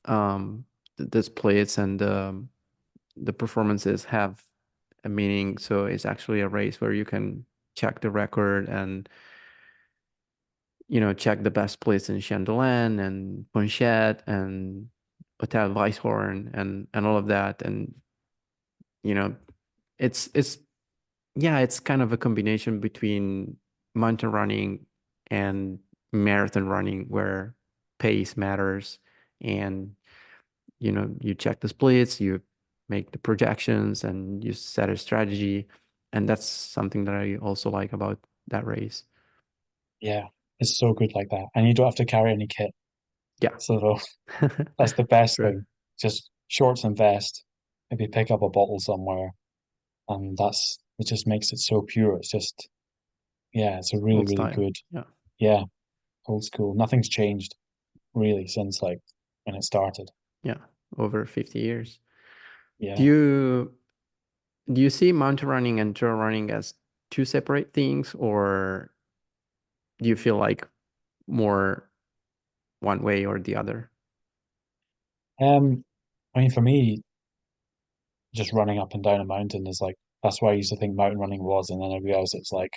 The splits and the performances have a meaning. So it's actually a race where you can check the record and check the best splits in Chandelan and Ponchet and Hotel Weisshorn and all of that. And you know, it's yeah, it's kind of a combination between mountain running and marathon running, where pace matters, and you check the splits, you make the projections, and you set a strategy. And that's something that I also like about that race. yeah, it's so good like that, and you don't have to carry any kit. Yeah. So that's the best True. thing. Just shorts and vest, maybe pick up a bottle somewhere, and it just makes it so pure. It's just, yeah, it's a really, Old really style. good, Yeah. yeah, old school. Nothing's changed really since like when it started. Yeah. Over 50 years. Do Yeah. you do you see mountain running and trail running as two separate things, or do you feel like more one way or the other? Um, I mean, for me, just running up and down a mountain is like that's why I used to think mountain running was, and then I realized it's like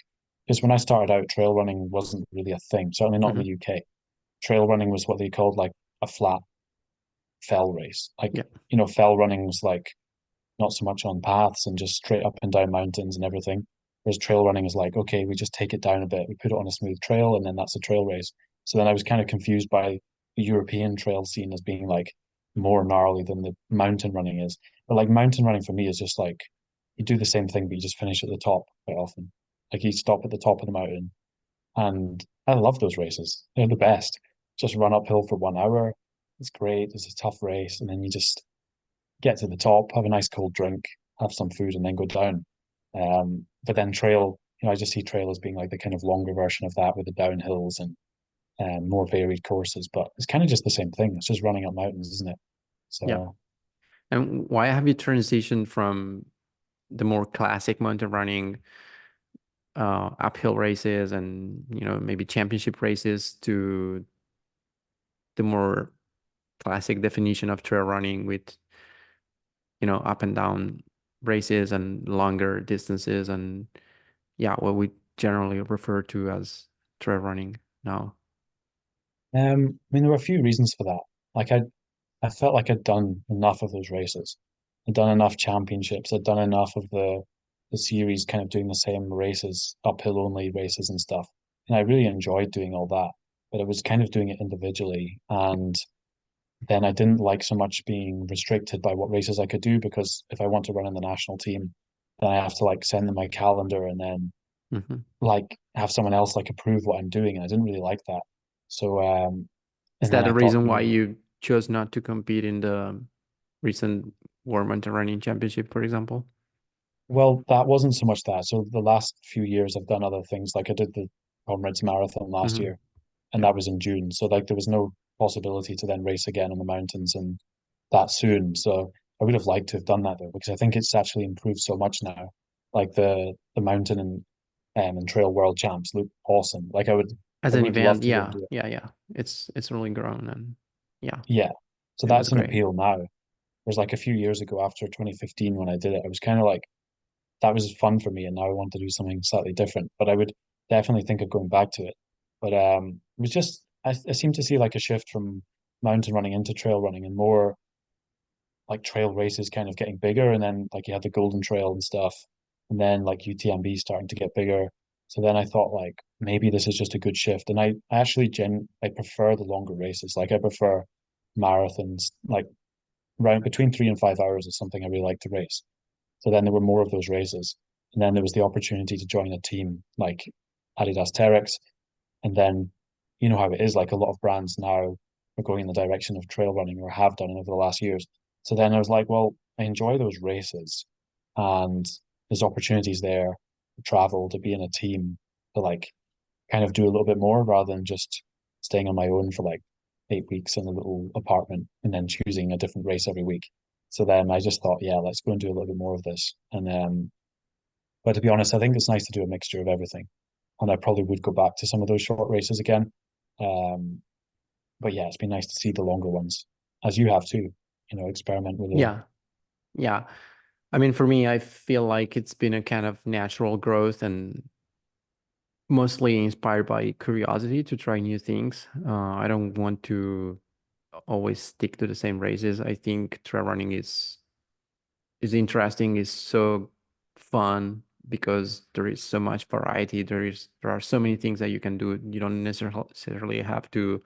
because when I started out, trail running wasn't really a thing. Certainly not in the Hmm. UK. Trail running was what they called like a flat fell race. Like, Yeah. fell running was like not so much on paths and just straight up and down mountains and everything. Whereas trail running is like, okay, we just take it down a bit, we put it on a smooth trail, and then that's a trail race. So then I was kind of confused by the European trail scene as being like more gnarly than the mountain running is. But like mountain running for me is just like you do the same thing, but you just finish at the top quite often. Like you stop at the top of the mountain. And I love those races. They're the best. Just run uphill for 1 hour. It's great. It's a tough race. And then you just get to the top, have a nice cold drink, have some food, and then go down. But then trail, I just see trail as being like the kind of longer version of that with the downhills and more varied courses. But it's kind of just the same thing. It's just running up mountains, isn't it? Yeah. So, And why have you transitioned from the more classic mountain running uphill races and maybe championship races to the more classic definition of trail running with up and down races and longer distances and yeah, what we generally refer to as trail running now? I mean, there were a few reasons for that. Like I felt like I'd done enough of those races. I'd done enough championships. I'd done enough of the series, kind of doing the same races, uphill only races and stuff. And I really enjoyed doing all that, but I was kind of doing it individually. And then I didn't like so much being restricted by what races I could do because if I want to run in the national team, then I have to like send them my calendar and then Hmm. like have someone else like approve what I'm doing. And I didn't really like that. So Is and then that the I thought, reason why you chose not to compete in the recent World Mountain Running Championship, for example? well, that wasn't so much that. So the last few years I've done other things. Like I did the Comrades Marathon last Hmm. year, and Yeah. that was in June. So like there was no possibility to then race again in the mountains and that soon. So I would have liked to have done that though, because I think it's actually improved so much now. Like the mountain and trail world champs look awesome. Like As I an would love event, to go and yeah, do it. yeah, yeah. It's really grown and yeah, Yeah. So it was that's an great. appeal now. Whereas like a few years ago after 2015 when I did it, I was kind of like that was fun for me, and now I want to do something slightly different. But I would definitely think of going back to it. But it was just I seem to see like a shift from mountain running into trail running, and more like trail races kind of getting bigger, and then like you had the Golden Trail and stuff, and then like UTMB starting to get bigger. So then I thought like maybe this is just a good shift, and I actually I prefer the longer races. Like I prefer marathons, like round between 3 and 5 hours is something I really like to race. So then there were more of those races. And then there was the opportunity to join a team like Adidas Terex. And then you know how it is, like a lot of brands now are going in the direction of trail running or have done over the last years. So then I was like, well, I enjoy those races and there's opportunities there to travel, to be in a team, to like kind of do a little bit more rather than just staying on my own for like 8 weeks in a little apartment and then choosing a different race every week. So then I just thought, yeah, let's go and do a little bit more of this. And but to be honest, I think it's nice to do a mixture of everything. And I probably would go back to some of those short races again. Um, but yeah, it's been nice to see the longer ones, as you have too. Experiment with it. Yeah, yeah. I mean, for me, I feel like it's been a kind of natural growth and mostly inspired by curiosity to try new things. I don't want to always stick to the same races. I think trail running is interesting, is so fun because there is so much variety. There are so many things that you can do. You don't necessarily have to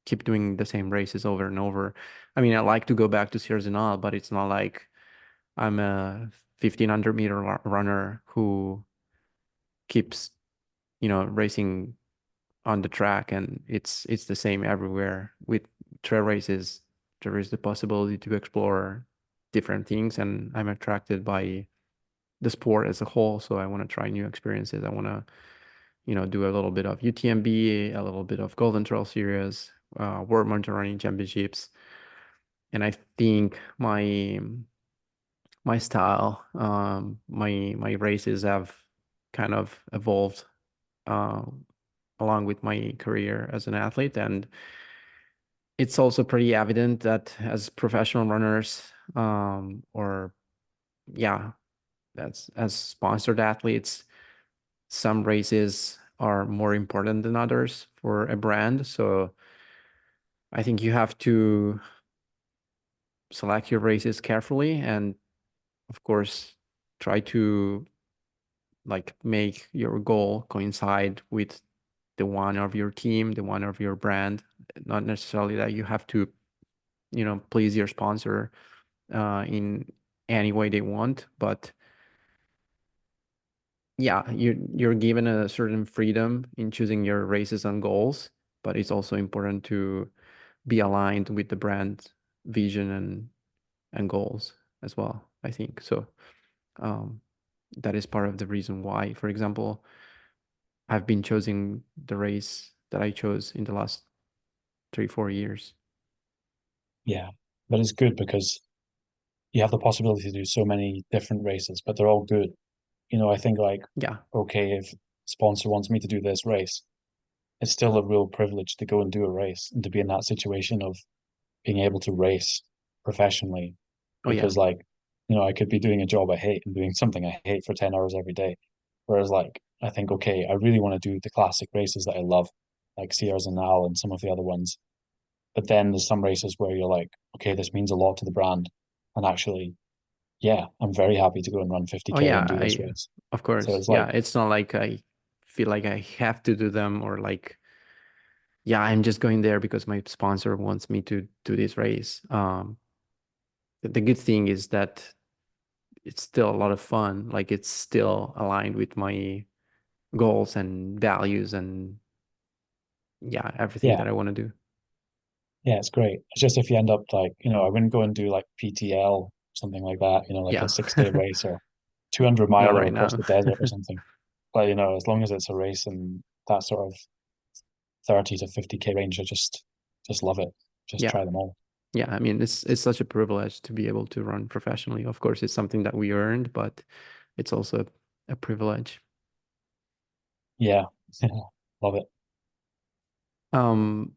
keep doing the same races over and over. I mean, I like to go back to Sierre-Zinal, but it's not like I'm a 1500-meter runner who keeps, racing on the track and it's the same everywhere with trail races, there is the possibility to explore different things, and I'm attracted by the sport as a whole. So I want to try new experiences. I want to, do a little bit of UTMB, a little bit of Golden Trail Series, World Mountain Running Championships, and I think my style, my races have kind of evolved uh, along with my career as an athlete, and it's also pretty evident that as professional runners, or yeah, that's as sponsored athletes, some races are more important than others for a brand. So I think you have to select your races carefully and, of course, try to like make your goal coincide with the one of your team, the one of your brand. Not necessarily that you have to, please your sponsor in any way they want, but yeah, you're given a certain freedom in choosing your races and goals, but it's also important to be aligned with the brand vision and goals as well, I think. So um, that is part of the reason why, for example, I've been choosing the race that I chose in the last 3, 4 years. Yeah, but it's good because you have the possibility to do so many different races, but they're all good. I think like, Yeah. okay, if sponsor wants me to do this race, it's still a real privilege to go and do a race and to be in that situation of being able to race professionally. Oh yeah. Because like, I could be doing a job I hate and doing something I hate for 10 hours every day. Whereas like, I think, okay, I really want to do the classic races that I love, like Sierre-Zinal and some of the other ones. But then there's some races where you're like, okay, this means a lot to the brand. And actually, yeah, I'm very happy to go and run Oh 50K yeah. and do this I race. Of So course. it's Yeah. like, It's not like I feel like I have to do them, or like, yeah, I'm just going there because my sponsor wants me to do this race. The good thing is that it's still a lot of fun. Like it's still aligned with my goals and values and yeah, everything yeah, that I want to do. yeah, it's great. It's just if you end up like, I wouldn't go and do like PTL, something like that, like a Yeah. 6-day race or 200 Not miler right across now. the desert or something. But, as long as it's a race and that sort of 30 to 50K range, I just love it. Just Yeah. try them all. Yeah. I mean, it's such a privilege to be able to run professionally. Of course, it's something that we earned, but it's also a privilege. Yeah. Love it. Um,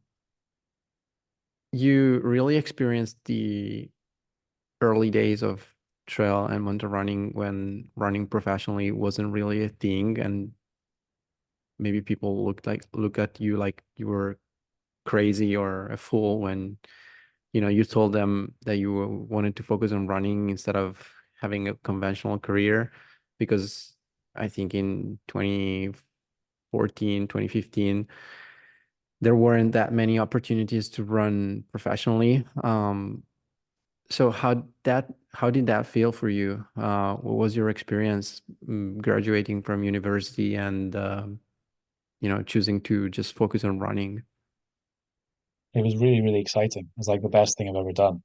you really experienced the early days of trail and mountain running when running professionally wasn't really a thing, and maybe people look at you like you were crazy or a fool when you told them that you wanted to focus on running instead of having a conventional career, because I think in 2014, 2015, there weren't that many opportunities to run professionally. So how did that feel for you? What was your experience graduating from university and choosing to just focus on running? It was really, really exciting. It was like the best thing I've ever done.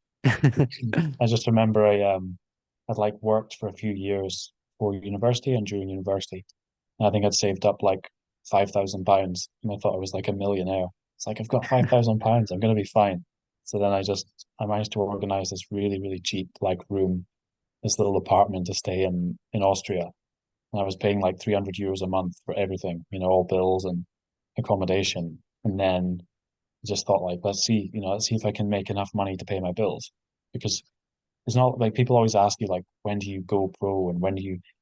I just remember I'd like worked for a few years for university and during university. And I think I'd saved up like £5,000 and I thought I was like a millionaire. It's like I've got £5,000, I'm gonna be fine. So then I managed to organize this really, really cheap like room, this little apartment to stay in Austria. And I was paying like €300 a month for everything, all bills and accommodation. And then I just thought like, let's see if I can make enough money to pay my bills. Because it's not like people always ask you like when do you go pro and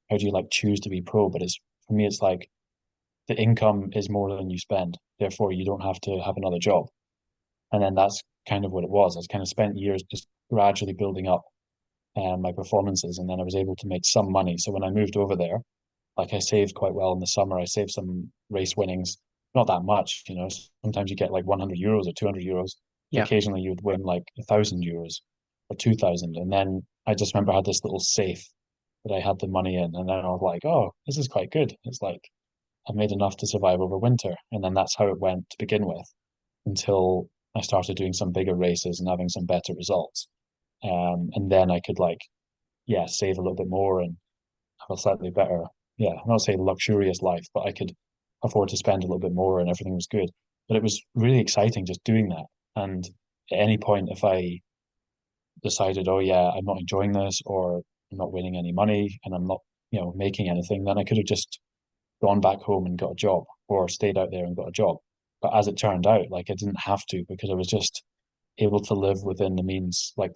how do you like choose to be pro? But it's for me it's like the income is more than you spend. Therefore, you don't have to have another job. And then that's kind of what it was. I was kind of spent years just gradually building up my performances, and then I was able to make some money. So when I moved over there, like I saved quite well in the summer. I saved some race winnings, not that much, Sometimes you get like €100 or €200, but Yeah. occasionally you would win like €1,000 or 2,000. And then I just remember I had this little safe that I had the money in, and then I was like, oh, this is quite good. It's like I've made enough to survive over winter. And then that's how it went to begin with until I started doing some bigger races and having some better results. And then I could like, yeah, save a little bit more and have a slightly better, yeah, I'm not saying luxurious life, but I could afford to spend a little bit more and everything was good. But it was really exciting just doing that. And at any point, if I decided, oh yeah, I'm not enjoying this or I'm not winning any money and I'm not, making anything, then I could have just gone back home and got a job or stayed out there and got a job. But as it turned out, like I didn't have to because I was just able to live within the means, like,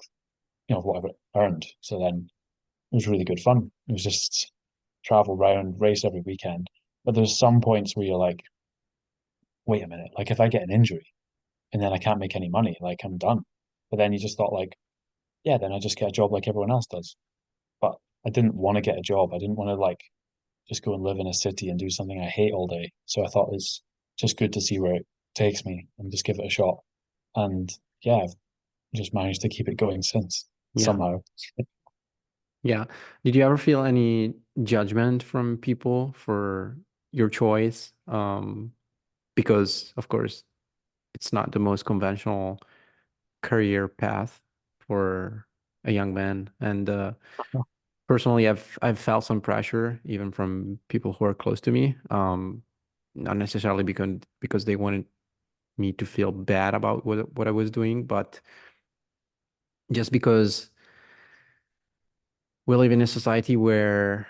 what I've earned. So then it was really good fun. It was just travel around, race every weekend. But there's some points where you're like, wait a minute, like if I get an injury and then I can't make any money, like I'm done. But then you just thought like, yeah, then I just get a job like everyone else does. But I didn't want to get a job. I didn't want to like just go and live in a city and do something I hate all day. So I thought it's just good to see where it takes me and just give it a shot. And yeah, I've just managed to keep it going since Yeah. somehow. Yeah. Did you ever feel any judgment from people for your choice? Because of course it's not the most conventional career path for a young man. And personally, I've felt some pressure even from people who are close to me. Not necessarily because they wanted me to feel bad about what I was doing, but just because we live in a society where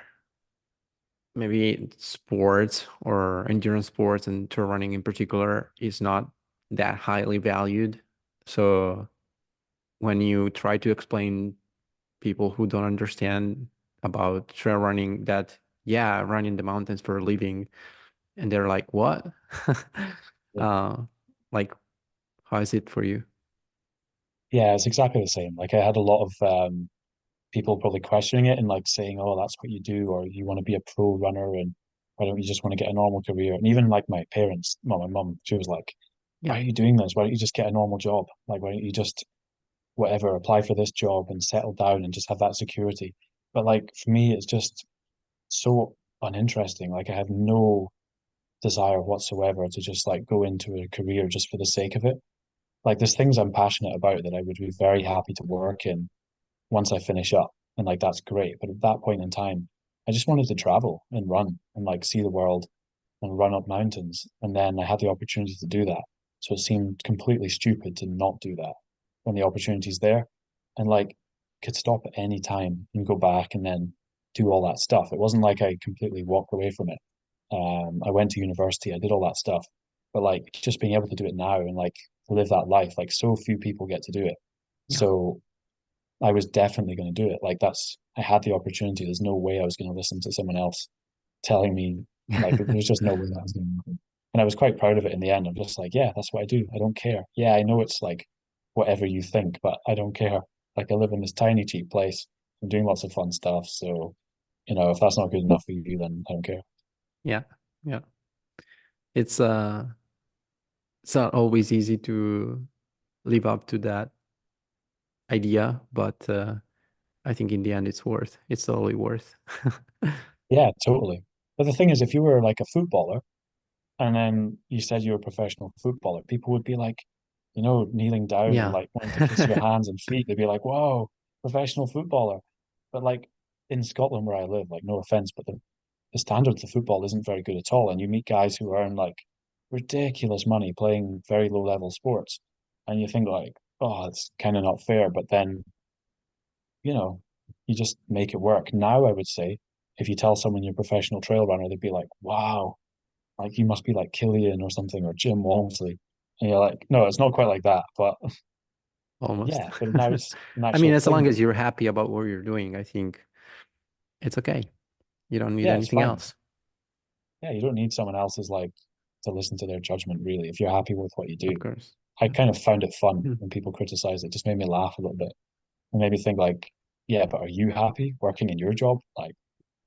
maybe sports or endurance sports and trail running in particular is not that highly valued. So when you try to explain people who don't understand about trail running that, yeah, I run in the mountains for a living, and they're like, what? uh, like, how is it for you? Yeah, it's exactly the same. Like I had a lot of people probably questioning it and like saying, "Oh, that's what you do," or "You want to be a pro runner, and why don't you just want to get a normal career?" And even like my parents, well, my mum, she was like, "Why Yeah, are you doing this? Why don't you just get a normal job? Like, why don't you just whatever apply for this job and settle down and just have that security?" But like for me, it's just so uninteresting. Like I have no desire whatsoever to just like go into a career just for the sake of it. Like there's things I'm passionate about that I would be very happy to work in once I finish up. And like that's great. But at that point in time, I just wanted to travel and run and like see the world and run up mountains. And then I had the opportunity to do that. So it seemed completely stupid to not do that when the opportunity's there. And like could stop at any time and go back and then do all that stuff. It wasn't like I completely walked away from it. I went to university, I did all that stuff. But like just being able to do it now and like live that life, like so few people get to do it. yeah, So I was definitely going to do it. Like I had the opportunity. There's no way I was going to listen to someone else telling me, like, there's just no way that was going to happen. And I was quite proud of it in the end. I'm just like, yeah, that's what I do. I don't care. Yeah, I know it's like whatever you think, but I don't care. Like, I live in this tiny, cheap place. I'm doing lots of fun stuff. So, if that's not good enough for you, then I don't care. yeah, yeah. It's it's not always easy to live up to that idea, but I think in the end it's totally worth. Yeah, totally. But the thing is, if you were like a footballer, and then you said you were a professional footballer, people would be like, kneeling down and Yeah. like wanting to kiss your hands and feet. They'd be like, whoa, professional footballer. But like in Scotland where I live, like no offense, but the standard of football isn't very good at all. And you meet guys who earn like ridiculous money playing very low level sports. And you think like, oh, it's kind of not fair. But then, you know, you just make it work. Now I would say if you tell someone you're a professional trail runner, they'd be like, wow, like you must be like Killian or something or Jim Walmsley. And you're like, no, it's not quite like that. But Almost. yeah, but now it's an I mean, actual as long thing. as you're happy about what you're doing, I think it's okay. You don't need Yeah, it's anything fine. else. Yeah, you don't need someone else's like to listen to their judgment really. If you're happy with what you Of do. course. I Yeah. kind of found it fun Hmm. when people criticize it. Just made me laugh a little bit and made me think like, yeah, but are you happy working in your job? Like,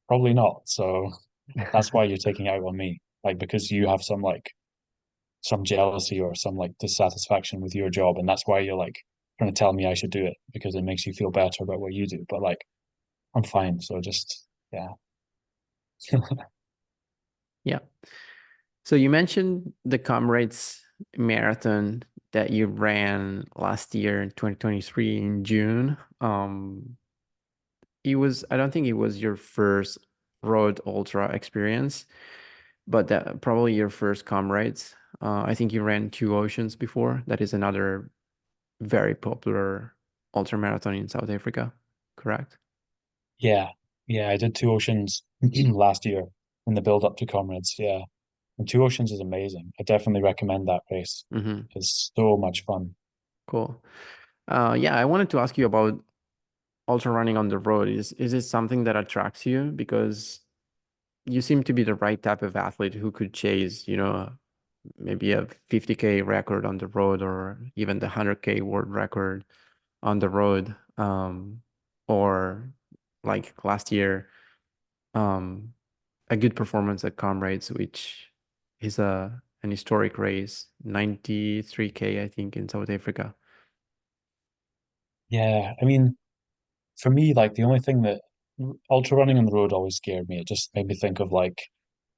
probably not. So that's why you're taking out on me. Like because you have some jealousy or some like dissatisfaction with your job, and that's why you're like trying to tell me I should do it because it makes you feel better about what you do. But like I'm fine. So just yeah. Yeah. So you mentioned the Comrades Marathon. that you ran last year in 2023 in June. I don't think it was your first road ultra experience, but that probably your first comrades. I think you ran Two Oceans before. That is another very popular ultra marathon in South Africa, correct? Yeah, yeah, I did Two Oceans last year in the build up to Comrades. Yeah, and Two Oceans is amazing. I definitely recommend that race. Mm-hmm. It's so much fun. Cool. Yeah, I wanted to ask you about ultra running on the road. Is it something that attracts you? Because you seem to be the right type of athlete who could chase, maybe a 50K record on the road or even the 100K world record on the road. Or like last year, um, a good performance at Comrades, which is an historic race, 93K, I think, in South Africa. Yeah, I mean, for me, like the only thing that ultra running on the road always scared me. It just made me think of like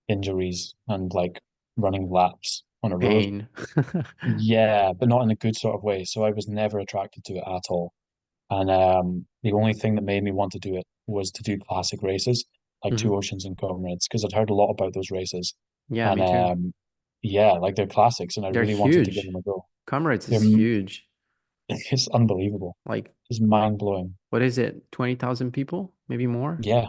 injuries and like running laps on a road. Pain. Yeah, but not in a good sort of way. So I was never attracted to it at all. And the only thing that made me want to do it was to do classic races, like Two Hmm. Oceans and Comrades, because I'd heard a lot about those races. Yeah, And me too. yeah, like they're classics, and I They're really wanted to give them huge. a go. Comrades They're is huge. it's unbelievable. Like, It's mind blowing. what is it? 20,000 people? Maybe more? Yeah,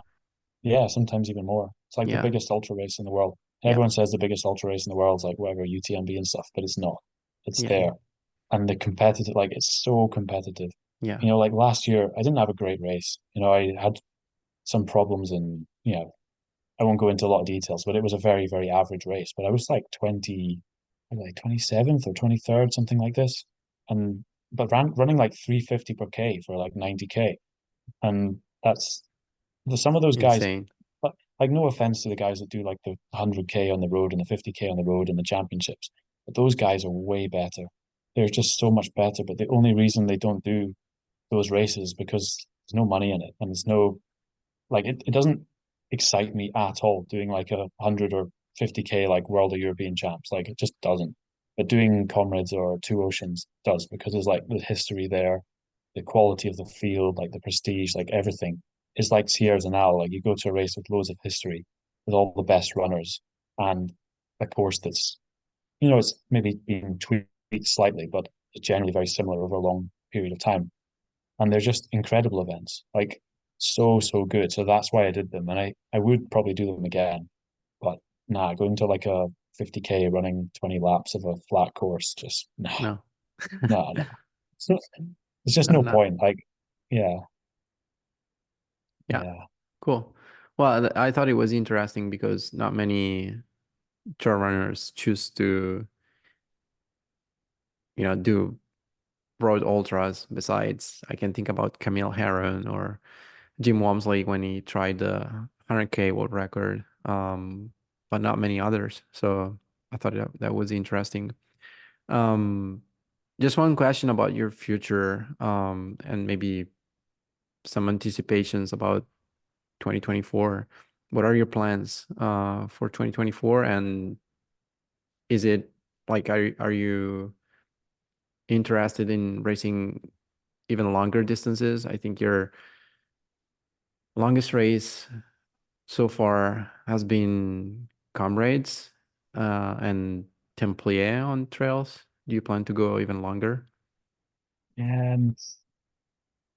yeah, sometimes even more. It's like the Yeah. biggest ultra race in the world. And Yeah. everyone says the biggest ultra race in the world is like whatever UTMB and stuff, but it's not. It's Yeah. there. Yeah. And the competitive, like it's so competitive. Yeah. Like last year, I didn't have a great race. I had some problems and, I won't go into a lot of details, but it was a very, very average race. But I was like 27th or 23rd, something like this. And, but running like 350 per K for like 90K. And some of those guys, Insane. like no offense to the guys that do like the 100K on the road and the 50K on the road and the championships, but those guys are way better. They're just so much better. But the only reason they don't do those races because there's no money in it and there's no like it doesn't excite me at all doing like 100 or 50K like world or European champs. Like it just doesn't. But doing Comrades or Two Oceans does because there's like the history there, the quality of the field, like the prestige, like everything. It's like Sierre-Zinal. Like you go to a race with loads of history, with all the best runners, and a course that's it's maybe been tweaked slightly, but it's generally very similar over a long period of time. And they're just incredible events, like so, so good. So that's why I did them. And I would probably do them again. But nah, going to like a 50K running 20 laps of a flat course, just no, No. no, no. So there's just No, no no. point. Like, yeah, Yeah. yeah. Cool. Well, I thought it was interesting because not many trail runners choose to, do road ultras. Besides, I can think about Camille Herron or Jim Walmsley when he tried the 100K world record, but not many others. So I thought that was interesting. Um, just one question about your future, and maybe some anticipations about 2024. What are your plans for 2024? And is it like are you interested in racing even longer distances? I think your longest race so far has been Comrades and Templier on trails. Do you plan to go even longer? And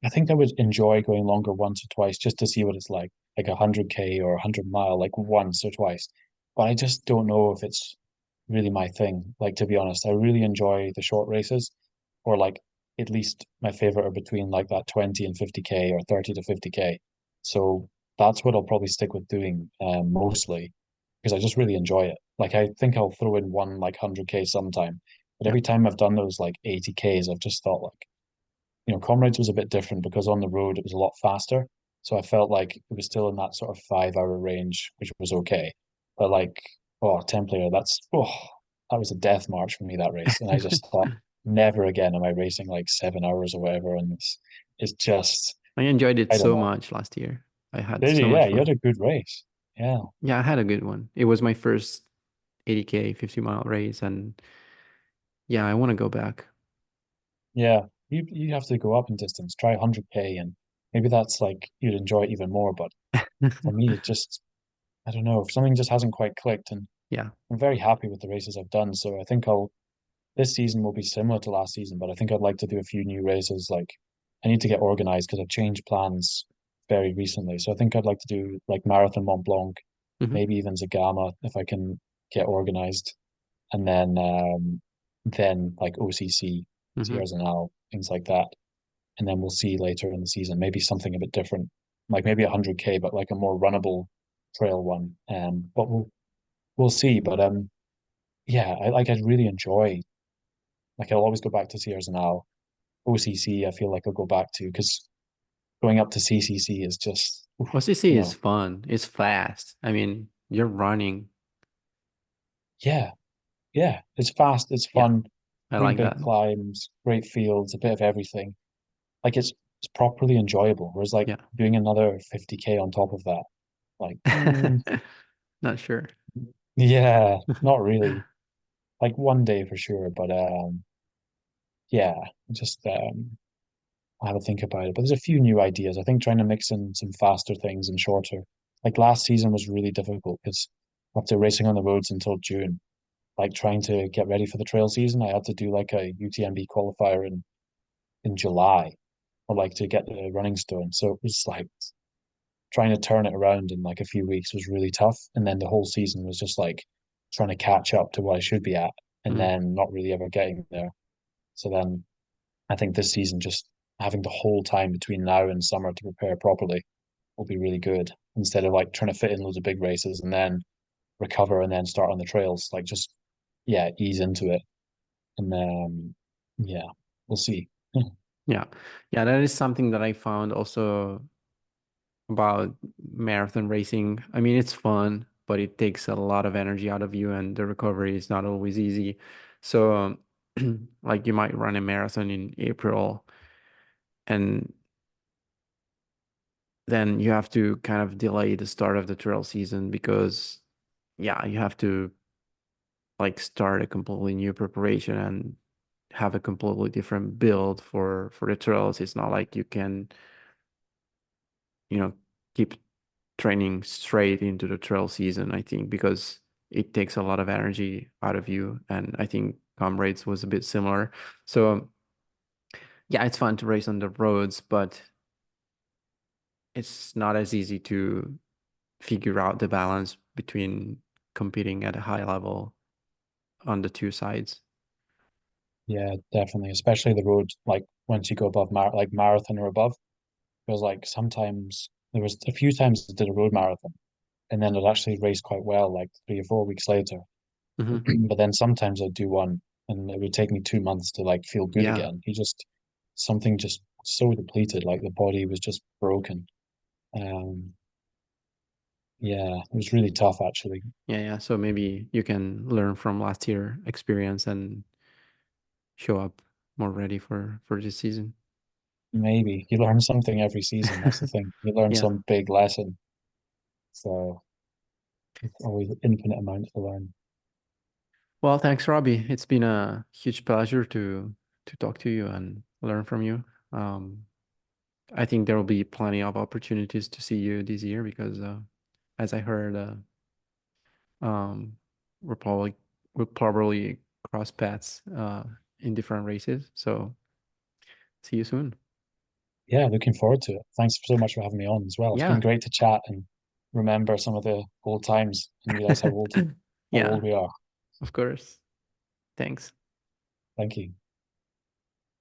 I think I would enjoy going longer once or twice just to see what it's like 100K or 100 mile, like once or twice. But I just don't know if it's really my thing. Like, to be honest, I really enjoy the short races, or like at least my favorite are between like that 20 and 50K or 30 to 50K. So that's what I'll probably stick with doing mostly because I just really enjoy it. Like, I think I'll throw in one like 100K sometime, but Yeah. every time I've done those like 80Ks, I've just thought like, Comrades was a bit different because on the road it was a lot faster. So I felt like it was still in that sort of 5 hour range, which was okay. But like, oh, Templator, that was a death march for me, that race. And I just thought, never again am I racing like 7 hours or whatever. And it's just, I enjoyed it I don't so know. much last year. I had Did you? so much Yeah, you fun. had a good race. Yeah. Yeah, I had a good one. It was my first 80K 50-mile race, and yeah, I want to go back. Yeah, you have to go up in distance, try 100K, and maybe that's like you'd enjoy it even more. But for me, it just I don't know, something just hasn't quite clicked, and Yeah. I'm very happy with the races I've done. So I think I'll this season will be similar to last season, but I think I'd like to do a few new races. Like I need to get organized because I've changed plans very recently. So I think I'd like to do like Marathon Mont Blanc, Hmm. maybe even Zagama if I can get organized, and then like OCC, Hmm. Sierre-Zinal, things like that. And then we'll see later in the season, maybe something a bit different, like maybe 100K, but like a more runnable trail one. But we'll see. But yeah, I really enjoy. Like I'll always go back to Sierra now. OCC, I feel like I'll go back to because going up to CCC is just, oof, OCC you is know, fun. It's fast. I mean, you're running. yeah, yeah, it's fast, it's Yeah, fun, I really like big that. climbs, great fields, a bit of everything. Like it's properly enjoyable. Whereas like Yeah. doing another 50K on top of that, like, Not sure. yeah, not really. Like one day for sure, but yeah, just I'll have a think about it. But there's a few new ideas. I think trying to mix in some faster things and shorter. Like last season was really difficult because after racing on the roads until June, like trying to get ready for the trail season, I had to do like a UTMB qualifier in July or like to get the running stone. So it was like trying to turn it around in like a few weeks was really tough. And then the whole season was just like trying to catch up to what I should be at and Mhm. then not really ever getting there. So then I think this season, just having the whole time between now and summer to prepare properly will be really good instead of like trying to fit in loads of big races and then recover and then start on the trails. Like just, yeah, ease into it. And yeah, we'll see. Yeah. Yeah, that is something that I found also about marathon racing. I mean, it's fun, but it takes a lot of energy out of you, and the recovery is not always easy. So, like you might run a marathon in April, and then you have to kind of delay the start of the trail season because, yeah, you have to like start a completely new preparation and have a completely different build for the trails. It's not like you can, you know, keep training straight into the trail season, I think, because it takes a lot of energy out of you. And I think Comrades was a bit similar. So yeah, it's fun to race on the roads, but it's not as easy to figure out the balance between competing at a high level on the two sides. Yeah, definitely. Especially the road, like once you go above like marathon or above, because like sometimes there was a few times I did a road marathon and then it actually raced quite well, like 3 or 4 weeks later. Hmm. But then sometimes I'd do one and it would take me 2 months to like feel good Yeah. again. He just something just so depleted, like the body was just broken. Um, yeah, it was really tough actually. Yeah, yeah. So maybe you can learn from last year experience and show up more ready for this season. Maybe you learn something every season. That's the thing. You learn Yeah. some big lesson. So it's always infinite amount to learn. Well, thanks, Robbie. It's been a huge pleasure to talk to you and learn from you. Um, I think there will be plenty of opportunities to see you this year because, as I heard, um, we're probably we'll probably cross paths in different races. So see you soon. Yeah, looking forward to it. Thanks so much for having me on as well. It's been Yeah. great to chat and remember some of the old times and realize how Yeah, old we are. of course. Thanks. Thank you.